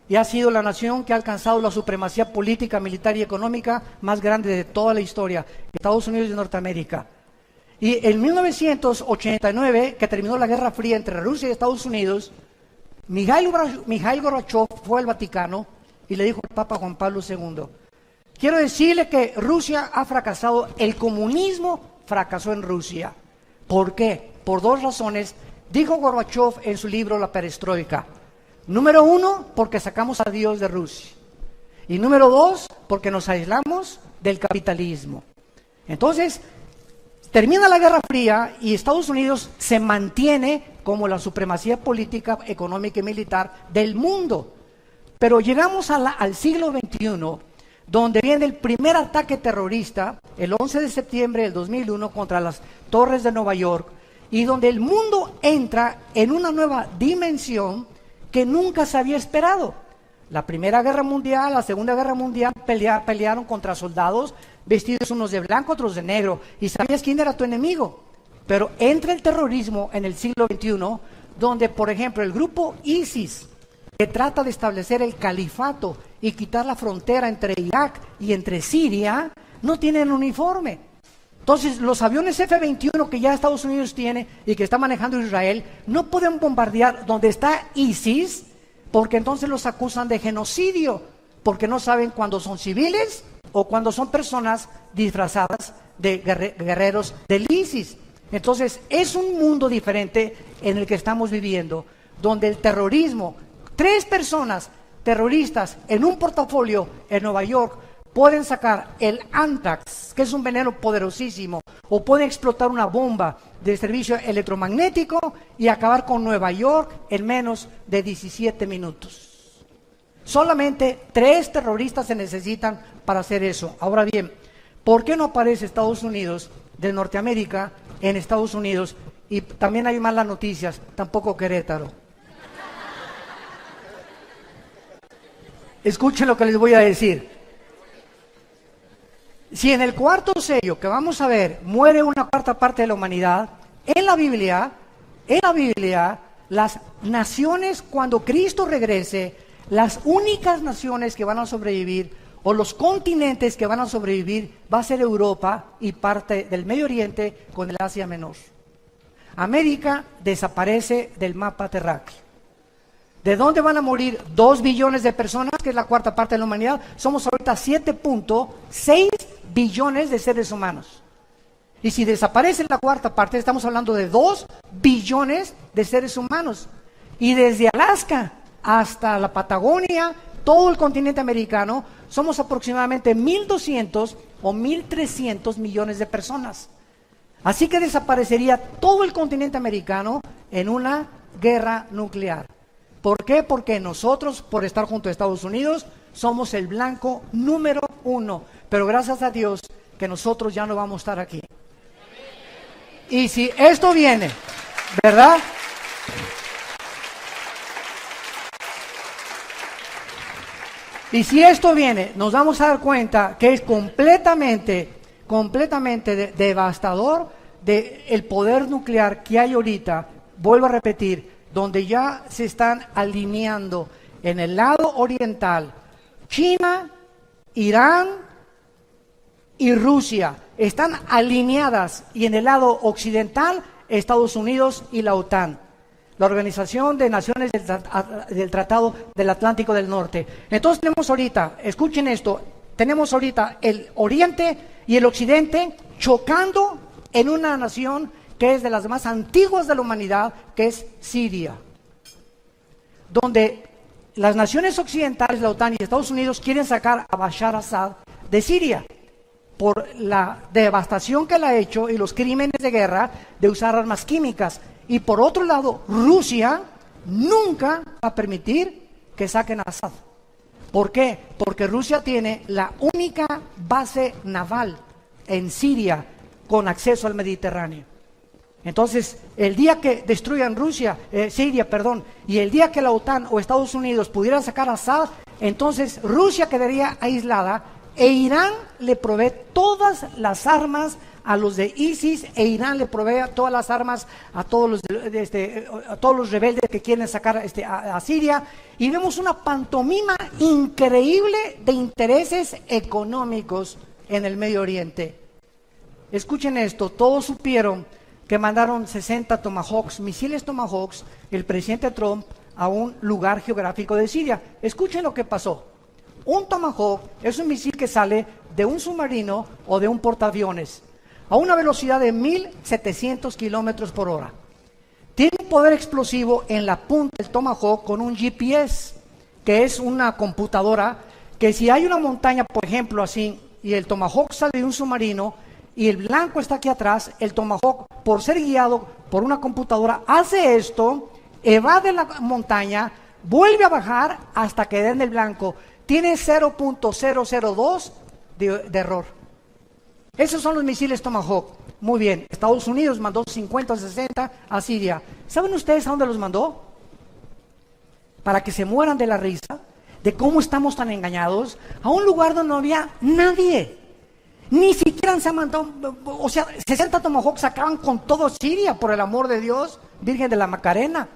y ha sido la nación que ha alcanzado la supremacía política, militar y económica más grande de toda la historia, Estados Unidos de Norteamérica. Y en 1989, que terminó la Guerra Fría entre Rusia y Estados Unidos, Mikhail Gorbachev fue al Vaticano y le dijo al Papa Juan Pablo II, quiero decirle que Rusia ha fracasado, el comunismo fracasó en Rusia. ¿Por qué? Por 2 razones, dijo Gorbachev en su libro La Perestroika. Número 1, porque sacamos a Dios de Rusia. Y número 2, porque nos aislamos del capitalismo. Entonces, termina la Guerra Fría y Estados Unidos se mantiene como la supremacía política, económica y militar del mundo. Pero llegamos al siglo XXI, donde viene el primer ataque terrorista, el 11 de septiembre del 2001, contra las torres de Nueva York, y donde el mundo entra en una nueva dimensión que nunca se había esperado. La Primera Guerra Mundial, la Segunda Guerra Mundial pelearon contra soldados vestidos unos de blanco, otros de negro, y sabías quién era tu enemigo. Pero entra el terrorismo en el siglo XXI, donde, por ejemplo, el grupo ISIS, que trata de establecer el califato y quitar la frontera entre Irak y entre Siria, no tienen uniforme. Entonces, los aviones F-21 que ya Estados Unidos tiene y que está manejando Israel, no pueden bombardear donde está ISIS, porque entonces los acusan de genocidio, porque no saben cuándo son civiles o cuando son personas disfrazadas de guerreros del ISIS. Entonces, es un mundo diferente en el que estamos viviendo, donde el terrorismo, 3 personas terroristas en un portafolio en Nueva York pueden sacar el anthrax, que es un veneno poderosísimo, o pueden explotar una bomba de servicio electromagnético y acabar con Nueva York en menos de 17 minutos. Solamente 3 terroristas se necesitan para hacer eso. Ahora bien, ¿por qué no aparece Estados Unidos de Norteamérica en Estados Unidos? Y también hay malas noticias, tampoco Querétaro. Escuchen lo que les voy a decir. Si en el cuarto sello que vamos a ver muere una cuarta parte de la humanidad, en la Biblia, las naciones, cuando Cristo regrese, las únicas naciones que van a sobrevivir, o los continentes que van a sobrevivir, va a ser Europa y parte del Medio Oriente con el Asia Menor. América desaparece del mapa terráqueo. ¿De dónde van a morir 2 billones de personas, que es la cuarta parte de la humanidad? Somos ahorita 7.6 billones de seres humanos. Y si desaparece la cuarta parte, estamos hablando de 2 billones de seres humanos. Y desde Alaska hasta la Patagonia, todo el continente americano, somos aproximadamente 1.200 o 1.300 millones de personas. Así que desaparecería todo el continente americano en una guerra nuclear. ¿Por qué? Porque nosotros, por estar junto a Estados Unidos, somos el blanco número 1. Pero gracias a Dios que nosotros ya no vamos a estar aquí. Y si esto viene, ¿verdad? Y si esto viene, nos vamos a dar cuenta que es completamente devastador el poder nuclear que hay ahorita. Vuelvo a repetir, donde ya se están alineando en el lado oriental, China, Irán y Rusia están alineadas, y en el lado occidental, Estados Unidos y la OTAN, la Organización de Naciones del Tratado del Atlántico del Norte. Entonces tenemos ahorita, escuchen esto, tenemos ahorita el oriente y el occidente chocando en una nación que es de las más antiguas de la humanidad, que es Siria, donde las naciones occidentales, la OTAN y Estados Unidos quieren sacar a Bashar Assad de Siria por la devastación que él ha hecho y los crímenes de guerra de usar armas químicas. Y por otro lado, Rusia nunca va a permitir que saquen a Assad. ¿Por qué? Porque Rusia tiene la única base naval en Siria con acceso al Mediterráneo. Entonces, el día que destruyan Siria, y el día que la OTAN o Estados Unidos pudieran sacar a Assad, entonces Rusia quedaría aislada e Irán le provee todas las armas a los de ISIS, e Irán le provee todas las armas a todos los rebeldes que quieren sacar a Siria, y vemos una pantomima increíble de intereses económicos en el Medio Oriente. Escuchen esto, todos supieron que mandaron 60 Tomahawks, misiles Tomahawks, el presidente Trump, a un lugar geográfico de Siria. Escuchen lo que pasó. Un Tomahawk es un misil que sale de un submarino o de un portaaviones a una velocidad de 1.700 kilómetros por hora. Tiene un poder explosivo en la punta del Tomahawk con un GPS, que es una computadora que si hay una montaña, por ejemplo, así, y el Tomahawk sale de un submarino y el blanco está aquí atrás. El Tomahawk, por ser guiado por una computadora, hace esto, evade la montaña, vuelve a bajar hasta que den el blanco. Tiene 0.002 de error. Esos son los misiles Tomahawk. Muy bien, Estados Unidos mandó 50 o 60 a Siria. ¿Saben ustedes a dónde los mandó? Para que se mueran de la risa, de cómo estamos tan engañados, a un lugar donde no había nadie. Ni siquiera se han mandado, o sea, 60 Tomahawks acaban con todo Siria, por el amor de Dios, Virgen de la Macarena.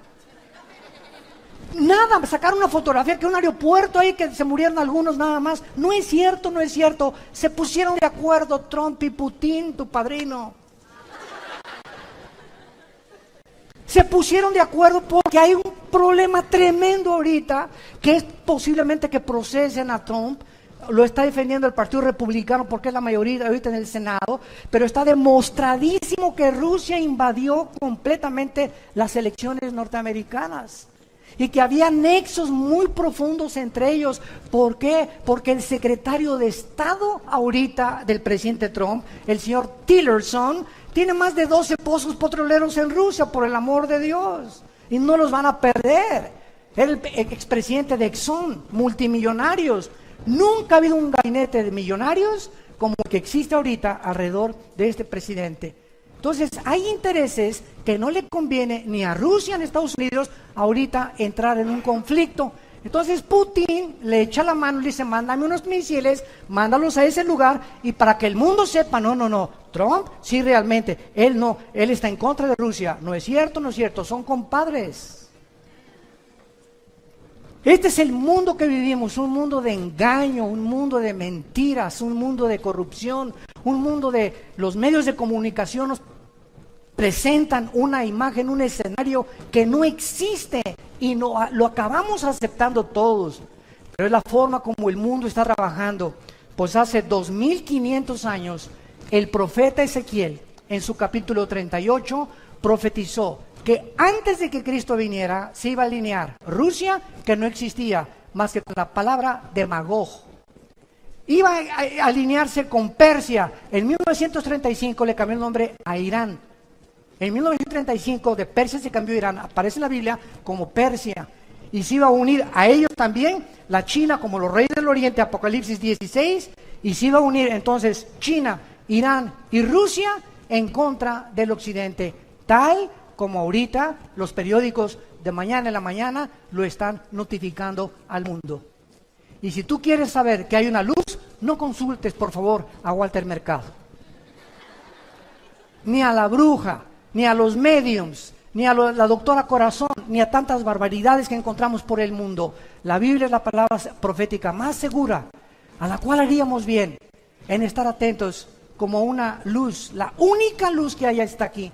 Nada, sacaron una fotografía que un aeropuerto ahí que se murieron algunos nada más. No es cierto, no es cierto. Se pusieron de acuerdo Trump y Putin, tu padrino. Se pusieron de acuerdo porque hay un problema tremendo ahorita, que es posiblemente que procesen a Trump. Lo está defendiendo el Partido Republicano porque es la mayoría ahorita en el Senado, pero está demostradísimo que Rusia invadió completamente las elecciones norteamericanas. Y que había nexos muy profundos entre ellos. ¿Por qué? Porque el secretario de Estado ahorita del presidente Trump, el señor Tillerson, tiene más de 12 pozos petroleros en Rusia, por el amor de Dios. Y no los van a perder. El expresidente de Exxon, multimillonarios. Nunca ha habido un gabinete de millonarios como el que existe ahorita alrededor de este presidente. Entonces, hay intereses que no le conviene ni a Rusia ni a Estados Unidos ahorita entrar en un conflicto. Entonces, Putin le echa la mano y le dice, mándame unos misiles, mándalos a ese lugar, y para que el mundo sepa, no, Trump sí realmente, él está en contra de Rusia. No es cierto, son compadres. Este es el mundo que vivimos, un mundo de engaño, un mundo de mentiras, un mundo de corrupción, un mundo de los medios de comunicación nos presentan una imagen, un escenario que no existe y lo acabamos aceptando todos. Pero es la forma como el mundo está trabajando. Pues hace 2500 años el profeta Ezequiel en su capítulo 38 profetizó que antes de que Cristo viniera se iba a alinear Rusia, que no existía más que con la palabra de Magog. Iba a alinearse con Persia. En 1935 le cambió el nombre a Irán. En 1935 de Persia se cambió a Irán. Aparece en la Biblia como Persia. Y se iba a unir a ellos también la China como los reyes del Oriente, Apocalipsis 16. Y se iba a unir entonces China, Irán y Rusia en contra del Occidente. Tal como ahorita los periódicos de mañana en la mañana lo están notificando al mundo. Y si tú quieres saber que hay una luz, no consultes por favor a Walter Mercado, ni a la bruja, ni a los mediums, ni a la doctora Corazón, ni a tantas barbaridades que encontramos por el mundo. La Biblia es la palabra profética más segura, a la cual haríamos bien en estar atentos como una luz. La única luz que hay está aquí.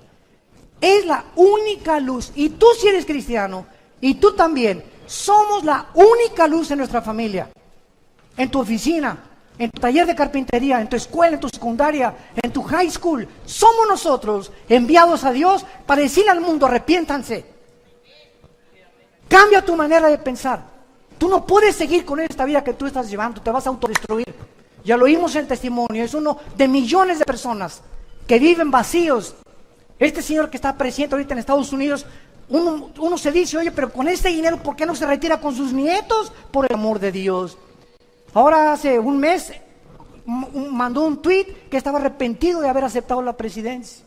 Es la única luz. Y tú, si eres cristiano, y tú también, somos la única luz en nuestra familia, en tu oficina, en tu taller de carpintería, en tu escuela, en tu secundaria, en tu high school. Somos nosotros enviados a Dios para decirle al mundo, arrepiéntanse. Cambia tu manera de pensar. Tú no puedes seguir con esta vida que tú estás llevando, te vas a autodestruir. Ya lo oímos en el testimonio, es uno de millones de personas que viven vacíos. Este señor que está presidente ahorita en Estados Unidos, uno se dice, oye, pero con este dinero, ¿por qué no se retira con sus nietos? Por el amor de Dios. Ahora hace un mes mandó un tweet que estaba arrepentido de haber aceptado la presidencia,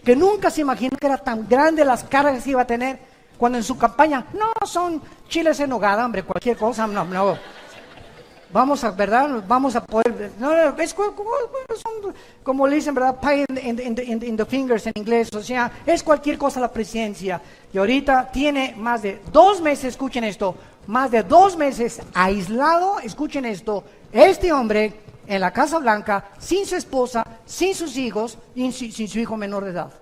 que nunca se imaginó que era tan grande las cargas que iba a tener, cuando en su campaña, no, son chiles en nogada, hombre, cualquier cosa, no. Vamos a, ¿verdad? Vamos a poder, no, es como le dicen, ¿verdad? Pie in the fingers en inglés, o sea, es cualquier cosa la presidencia. Y ahorita tiene más de 2 meses, escuchen esto, más de 2 meses aislado, escuchen esto, este hombre en la Casa Blanca, sin su esposa, sin sus hijos y sin su hijo menor de edad.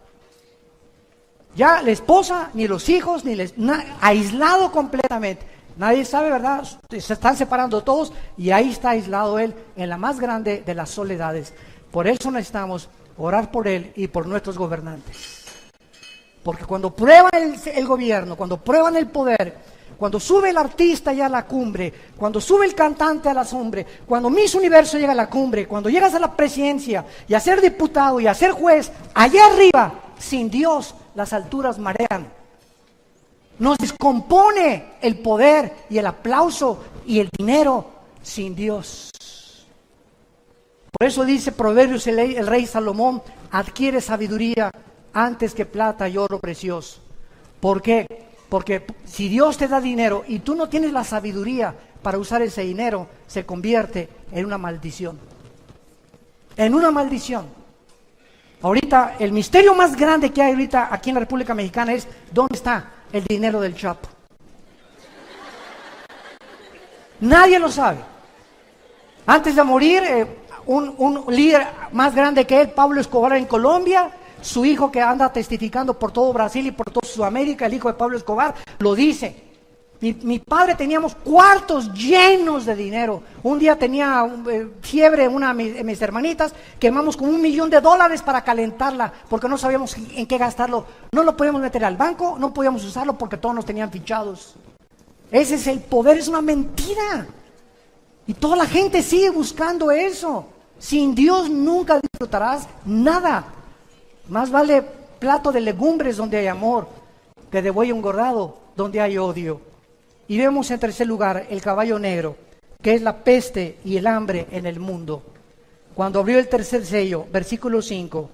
Ya la esposa, ni los hijos, aislado completamente. Nadie sabe, ¿verdad? Se están separando todos y ahí está aislado él en la más grande de las soledades. Por eso necesitamos orar por él y por nuestros gobernantes. Porque cuando prueban el gobierno, cuando prueban el poder, cuando sube el artista ya a la cumbre, cuando sube el cantante a la cumbre, cuando Miss Universo llega a la cumbre, cuando llegas a la presidencia y a ser diputado y a ser juez, allá arriba, sin Dios, las alturas marean. Nos descompone el poder y el aplauso y el dinero sin Dios. Por eso dice Proverbios el rey Salomón, adquiere sabiduría antes que plata y oro precioso. ¿Por qué? Porque si Dios te da dinero y tú no tienes la sabiduría para usar ese dinero, se convierte en una maldición. En una maldición. Ahorita, el misterio más grande que hay ahorita aquí en la República Mexicana es ¿dónde está el dinero del Chapo? Nadie lo sabe. Antes de morir, un líder más grande que él, Pablo Escobar en Colombia, su hijo que anda testificando por todo Brasil y por toda Sudamérica, el hijo de Pablo Escobar, lo dice. Mi padre teníamos cuartos llenos de dinero. Un día tenía fiebre una de mis hermanitas, quemamos como $1 millón para calentarla, porque no sabíamos en qué gastarlo. No lo podíamos meter al banco, no podíamos usarlo porque todos nos tenían fichados. Ese es el poder, es una mentira. Y toda la gente sigue buscando eso. Sin Dios nunca disfrutarás nada. Más vale plato de legumbres donde hay amor, que de buey engordado donde hay odio. Y vemos en tercer lugar el caballo negro, que es la peste y el hambre en el mundo. Cuando abrió el tercer sello, versículo 5,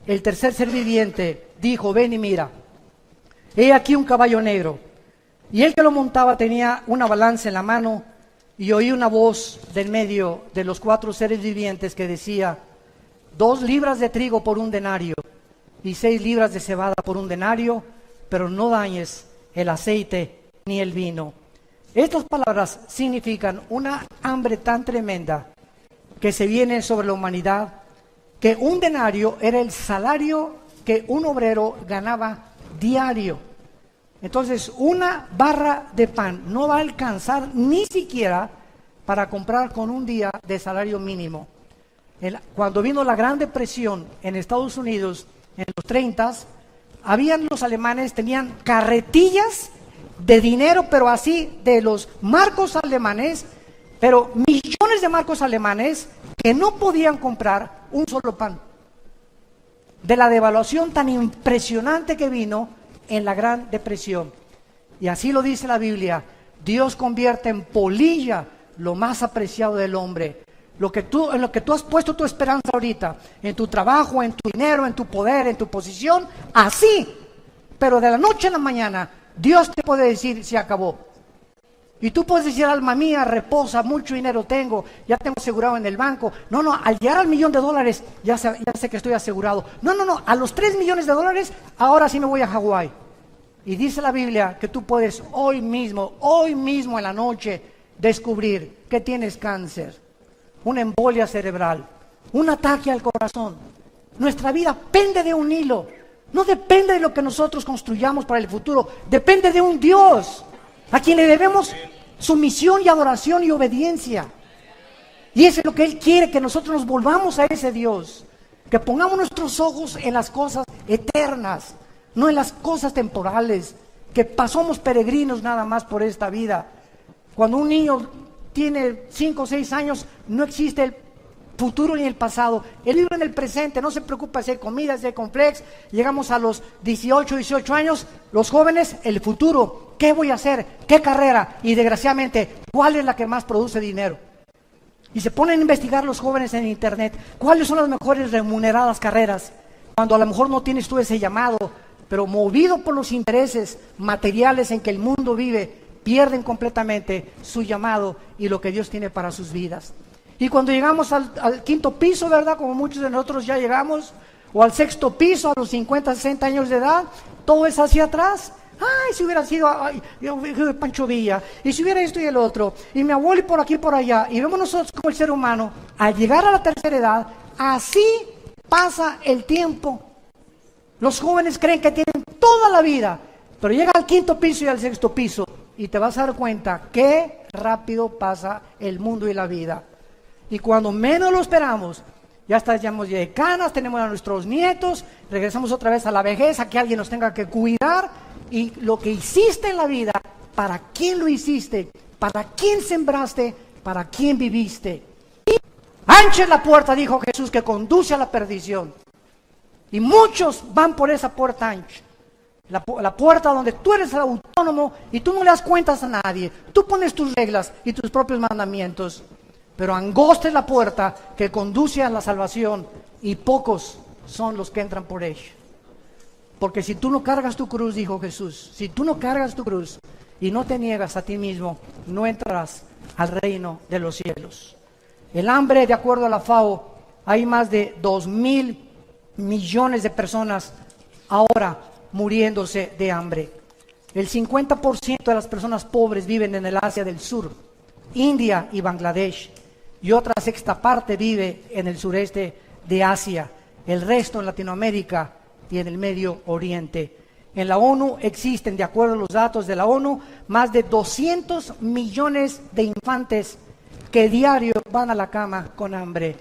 el tercer ser viviente dijo, ven y mira, he aquí un caballo negro. Y el que lo montaba tenía una balanza en la mano, y oí una voz del medio de los 4 seres vivientes que decía, 2 libras de trigo por 1 denario, y 6 libras de cebada por 1 denario, pero no dañes el aceite ni el vino. Estas palabras significan una hambre tan tremenda que se viene sobre la humanidad, que 1 denario era el salario que un obrero ganaba diario. Entonces, 1 barra de pan no va a alcanzar ni siquiera para comprar con 1 día de salario mínimo. Cuando vino la Gran Depresión en Estados Unidos, en los 30s, los alemanes tenían carretillas de dinero, pero así, de los marcos alemanes, pero millones de marcos alemanes que no podían comprar un solo pan. De la devaluación tan impresionante que vino en la Gran Depresión. Y así lo dice la Biblia, Dios convierte en polilla lo más apreciado del hombre. En lo que tú has puesto tu esperanza ahorita, en tu trabajo, en tu dinero, en tu poder, en tu posición, así, pero de la noche a la mañana, Dios te puede decir, se acabó. Y tú puedes decir, alma mía, reposa, mucho dinero tengo, ya tengo asegurado en el banco. No, al llegar al $1 millón, ya sé que estoy asegurado. No, a los $3 millones, ahora sí me voy a Hawái. Y dice la Biblia que tú puedes hoy mismo en la noche, descubrir que tienes cáncer, una embolia cerebral, un ataque al corazón. Nuestra vida pende de un hilo. No depende de lo que nosotros construyamos para el futuro, depende de un Dios a quien le debemos sumisión y adoración y obediencia. Y eso es lo que Él quiere, que nosotros nos volvamos a ese Dios, que pongamos nuestros ojos en las cosas eternas, no en las cosas temporales, que pasamos peregrinos nada más por esta vida. Cuando un niño tiene 5 o 6 años, no existe el futuro ni el pasado, él vive en el presente, no se preocupa si hay comida, si hay complex. Llegamos a los 18 años, los jóvenes, el futuro, ¿qué voy a hacer? ¿Qué carrera? Y desgraciadamente, ¿cuál es la que más produce dinero? Y se ponen a investigar los jóvenes en internet, ¿cuáles son las mejores remuneradas carreras? Cuando a lo mejor no tienes tú ese llamado, pero movido por los intereses materiales en que el mundo vive, pierden completamente su llamado y lo que Dios tiene para sus vidas. Y cuando llegamos al 5.º piso, ¿verdad? Como muchos de nosotros ya llegamos, o al 6.º piso, a los 50, 60 años de edad, todo es hacia atrás. Ay, si hubiera sido Pancho Villa, y si hubiera esto y el otro, y mi abuelo y por aquí y por allá, y vemos nosotros como el ser humano, al llegar a la tercera edad, así pasa el tiempo. Los jóvenes creen que tienen toda la vida, pero llega al 5.º piso y al 6.º piso, y te vas a dar cuenta qué rápido pasa el mundo y la vida. Y cuando menos lo esperamos, ya estamos de canas, tenemos a nuestros nietos, regresamos otra vez a la vejez, a que alguien nos tenga que cuidar, y lo que hiciste en la vida para quién lo hiciste, para quién sembraste, para quién viviste. Ancha es la puerta, dijo Jesús, que conduce a la perdición. Y muchos van por esa puerta ancha. La puerta donde tú eres el autónomo y tú no le das cuentas a nadie. Tú pones tus reglas y tus propios mandamientos. Pero angosta es la puerta que conduce a la salvación y pocos son los que entran por ella. Porque si tú no cargas tu cruz, dijo Jesús, si tú no cargas tu cruz y no te niegas a ti mismo, no entrarás al reino de los cielos. El hambre, de acuerdo a la FAO, hay más de 2,000 millones de personas ahora muriéndose de hambre. El 50% de las personas pobres viven en el Asia del Sur, India y Bangladesh, y otra sexta parte vive en el sureste de Asia, el resto en Latinoamérica y en el Medio Oriente. En la ONU existen, de acuerdo a los datos de la ONU, más de 200 millones de infantes que diario van a la cama con hambre.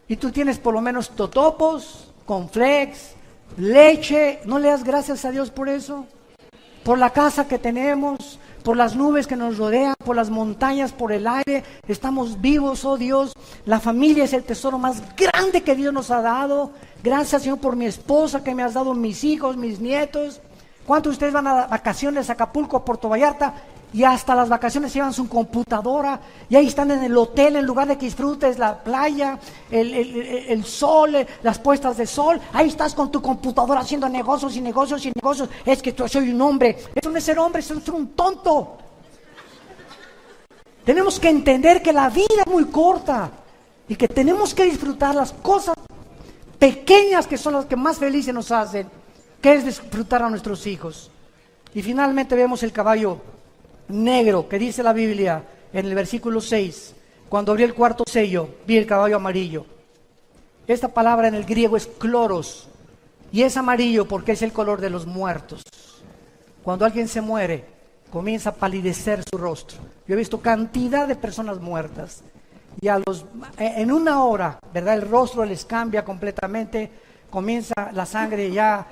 Y tú tienes por lo menos totopos, cornflakes, leche. ¿No le das gracias a Dios por eso? Por la casa que tenemos, por las nubes que nos rodean, por las montañas, por el aire. Estamos vivos, oh Dios. La familia es el tesoro más grande que Dios nos ha dado. Gracias, Señor, por mi esposa que me has dado, mis hijos, mis nietos. ¿Cuántos de ustedes van a vacaciones a Acapulco, a Puerto Vallarta? Y hasta las vacaciones llevan su computadora y ahí están en el hotel en lugar de que disfrutes la playa, el sol, las puestas de sol. Ahí estás con tu computadora haciendo negocios y negocios y negocios. Es que yo soy un hombre. Eso no es ser hombre, eso es ser un tonto. Tenemos que entender que la vida es muy corta y que tenemos que disfrutar las cosas pequeñas que son las que más felices nos hacen, que es disfrutar a nuestros hijos. Y finalmente vemos el caballo negro, que dice la Biblia en el versículo 6, cuando abrí el cuarto sello, vi el caballo amarillo. Esta palabra en el griego es kloros, y es amarillo porque es el color de los muertos. Cuando alguien se muere, comienza a palidecer su rostro. Yo he visto cantidad de personas muertas, y en una hora, ¿verdad? El rostro les cambia completamente, comienza la sangre ya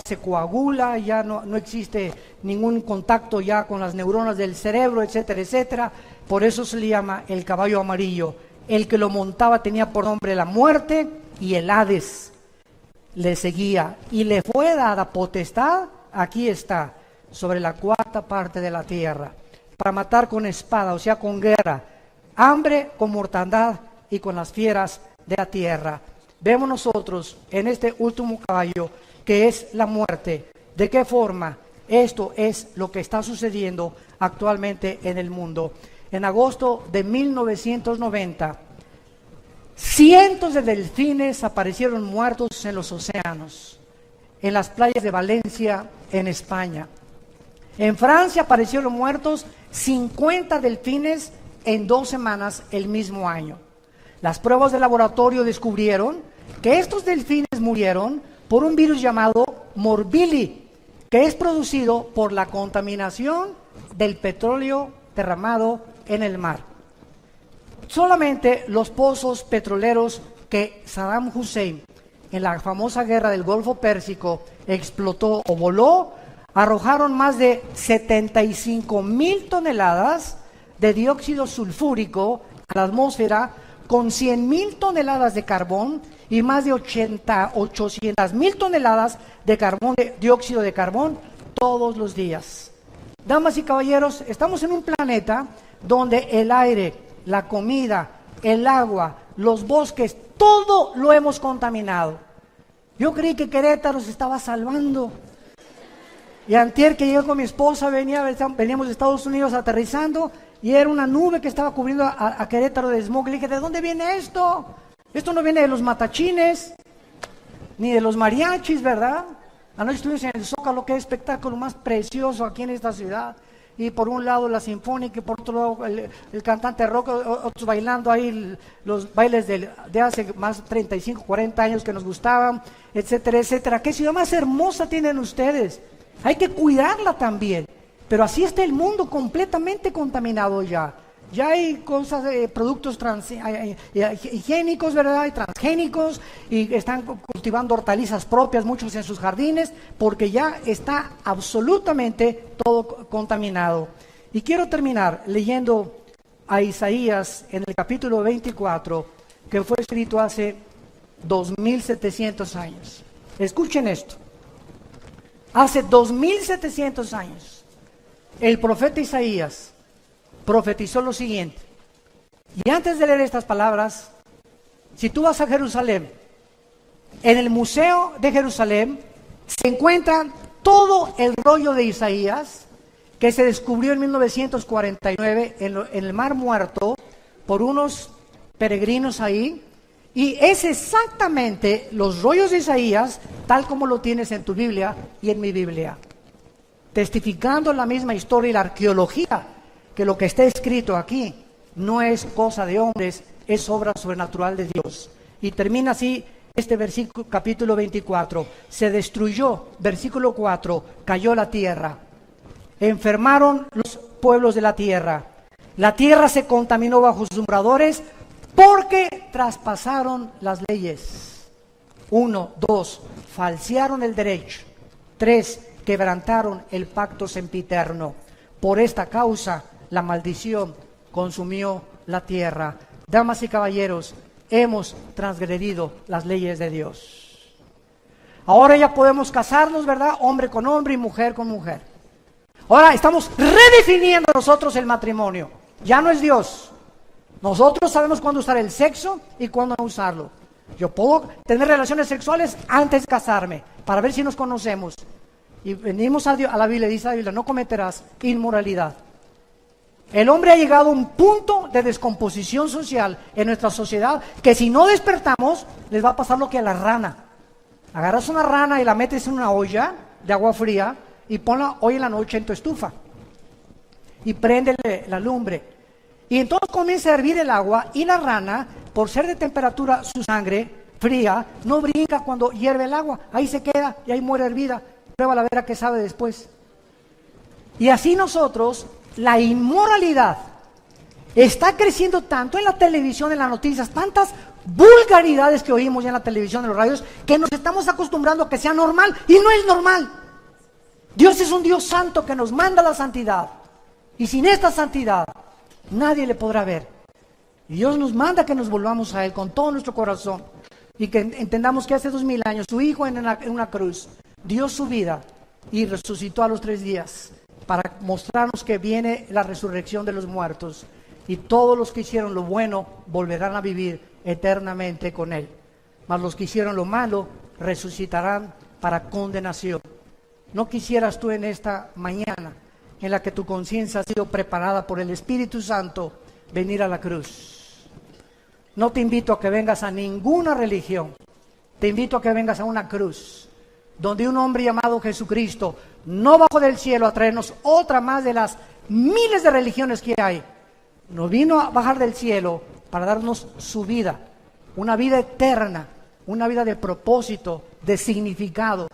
se coagula, ya no existe ningún contacto ya con las neuronas del cerebro, etcétera, etcétera. Por eso se le llama el caballo amarillo. El que lo montaba tenía por nombre la muerte, y el Hades le seguía, y le fue dada potestad, aquí está, sobre la cuarta parte de la tierra, para matar con espada, o sea, con guerra, hambre, con mortandad y con las fieras de la tierra. Vemos nosotros en este último caballo que es la muerte. ¿De qué forma? Esto es lo que está sucediendo actualmente en el mundo. En agosto de 1990, cientos de delfines aparecieron muertos en los océanos, en las playas de Valencia, en España. En Francia aparecieron muertos 50 delfines en 2 semanas el mismo año. Las pruebas de laboratorio descubrieron que estos delfines murieron por un virus llamado Morbilli, que es producido por la contaminación del petróleo derramado en el mar. Solamente los pozos petroleros que Saddam Hussein en la famosa guerra del Golfo Pérsico explotó o voló, arrojaron más de 75,000 toneladas de dióxido sulfúrico a la atmósfera, con 100,000 toneladas de carbón y más de 800,000 toneladas de dióxido de carbón todos los días. Damas y caballeros, estamos en un planeta donde el aire, la comida, el agua, los bosques, todo lo hemos contaminado. Yo creí que Querétaro se estaba salvando. Y antier que llegué con mi esposa, veníamos de Estados Unidos aterrizando, y era una nube que estaba cubriendo a Querétaro de smog. Le dije, ¿de dónde viene esto? Esto no viene de los matachines, ni de los mariachis, ¿verdad? Anoche estuvimos en el Zócalo, que es el espectáculo más precioso aquí en esta ciudad. Y por un lado la sinfónica, y por otro lado el cantante rock, otros bailando ahí los bailes de hace más de 35, 40 años que nos gustaban, etcétera, etcétera. ¿Qué ciudad más hermosa tienen ustedes? Hay que cuidarla también. Pero así está el mundo completamente contaminado ya. ya hay cosas, productos higiénicos, ¿verdad? Y transgénicos, y están cultivando hortalizas propias, muchos en sus jardines, porque ya está absolutamente todo contaminado. Y quiero terminar leyendo a Isaías en el capítulo 24, que fue escrito hace 2700 años. Escuchen esto. Hace 2700 años, el profeta Isaías profetizó lo siguiente. Y antes de leer estas palabras, si tú vas a Jerusalén, en el Museo de Jerusalén se encuentra todo el rollo de Isaías que se descubrió en 1949 en el Mar Muerto por unos peregrinos ahí. Y es exactamente los rollos de Isaías, tal como lo tienes en tu Biblia y en mi Biblia, testificando la misma historia y la arqueología, que lo que está escrito aquí no es cosa de hombres, es obra sobrenatural de Dios. Y termina así este versículo, capítulo 24. Se destruyó, versículo 4, cayó la tierra, enfermaron los pueblos de la tierra se contaminó bajo sus moradores, porque traspasaron las leyes. 1, 2, falsearon el derecho. 3, quebrantaron el pacto sempiterno. Por esta causa, la maldición consumió la tierra. Damas y caballeros, hemos transgredido las leyes de Dios. Ahora ya podemos casarnos, ¿verdad? Hombre con hombre y mujer con mujer. Ahora estamos redefiniendo nosotros el matrimonio. Ya no es Dios. Nosotros sabemos cuándo usar el sexo y cuándo no usarlo. Yo puedo tener relaciones sexuales antes de casarme, para ver si nos conocemos. Y venimos a la Biblia, dice la Biblia, no cometerás inmoralidad. El hombre ha llegado a un punto de descomposición social en nuestra sociedad, que si no despertamos, les va a pasar lo que a la rana. Agarras una rana y la metes en una olla de agua fría y ponla hoy en la noche en tu estufa. Y préndele la lumbre. Y entonces comienza a hervir el agua y la rana, por ser de temperatura su sangre fría, no brinca cuando hierve el agua. Ahí se queda y ahí muere hervida. Prueba la vera que sabe después. Y así nosotros, la inmoralidad está creciendo tanto en la televisión, en las noticias, tantas vulgaridades que oímos ya en la televisión, en los radios, que nos estamos acostumbrando a que sea normal y no es normal. Dios es un Dios santo que nos manda la santidad. Y sin esta santidad, nadie le podrá ver. Y Dios nos manda que nos volvamos a Él con todo nuestro corazón y que entendamos que hace 2000 años su Hijo en una cruz dio su vida y resucitó a los 3 días para mostrarnos que viene la resurrección de los muertos y todos los que hicieron lo bueno volverán a vivir eternamente con Él. Mas los que hicieron lo malo resucitarán para condenación. ¿No quisieras tú en esta mañana, en la que tu conciencia ha sido preparada por el Espíritu Santo, venir a la cruz? No te invito a que vengas a ninguna religión, te invito a que vengas a una cruz, donde un hombre llamado Jesucristo no bajó del cielo a traernos otra más de las miles de religiones que hay. No vino a bajar del cielo para darnos su vida, una vida eterna, una vida de propósito, de significado,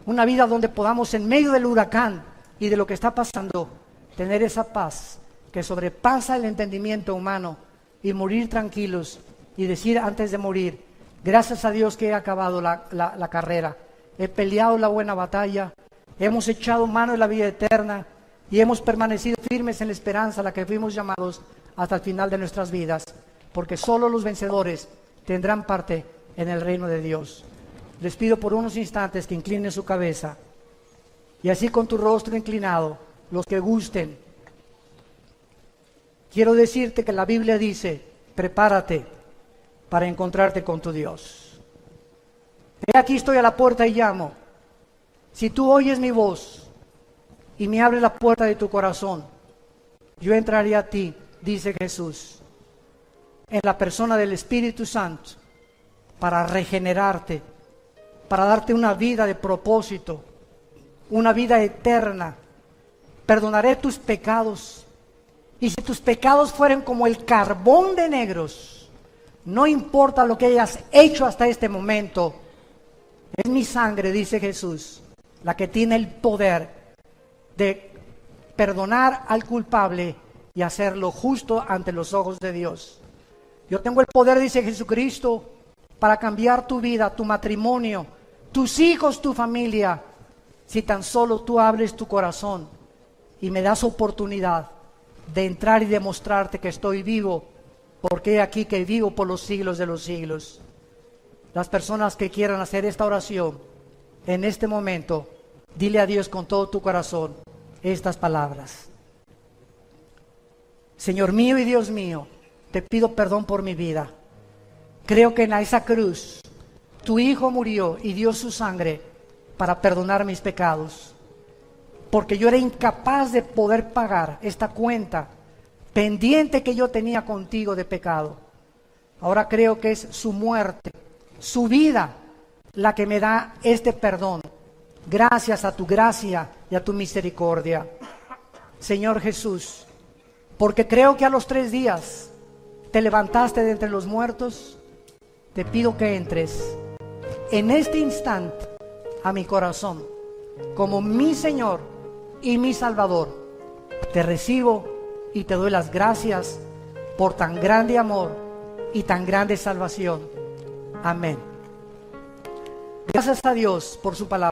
una vida donde podamos en medio del huracán y de lo que está pasando, tener esa paz que sobrepasa el entendimiento humano y morir tranquilos y decir antes de morir: gracias a Dios que he acabado la carrera, he peleado la buena batalla, hemos echado mano de la vida eterna y hemos permanecido firmes en la esperanza a la que fuimos llamados hasta el final de nuestras vidas, porque solo los vencedores tendrán parte en el reino de Dios. Les pido por unos instantes que inclinen su cabeza. Y así con tu rostro inclinado, los que gusten, quiero decirte que la Biblia dice: prepárate para encontrarte con tu Dios. He aquí estoy a la puerta y llamo. Si tú oyes mi voz y me abres la puerta de tu corazón, yo entraré a ti, dice Jesús, en la persona del Espíritu Santo, para regenerarte, para darte una vida de propósito, una vida eterna. Perdonaré tus pecados. Y si tus pecados fueren como el carbón de negros, no importa lo que hayas hecho hasta este momento, es mi sangre, dice Jesús, la que tiene el poder de perdonar al culpable y hacerlo justo ante los ojos de Dios. Yo tengo el poder, dice Jesucristo, para cambiar tu vida, tu matrimonio, tus hijos, tu familia, si tan solo tú abres tu corazón y me das oportunidad de entrar y demostrarte que estoy vivo, porque he aquí que vivo por los siglos de los siglos. Las personas que quieran hacer esta oración en este momento, dile a Dios con todo tu corazón estas palabras. Señor mío y Dios mío, te pido perdón por mi vida. Creo que en esa cruz tu Hijo murió y dio su sangre para perdonar mis pecados, porque yo era incapaz de poder pagar esta cuenta pendiente que yo tenía contigo de pecado. Ahora creo que es su muerte, su vida, la que me da este perdón, gracias a tu gracia y a tu misericordia. Señor Jesús, porque creo que a los 3 días te levantaste de entre los muertos, te pido que entres en este instante a mi corazón como mi Señor y mi Salvador. Te recibo y te doy las gracias por tan grande amor y tan grande salvación. Amén. Gracias a Dios por su palabra.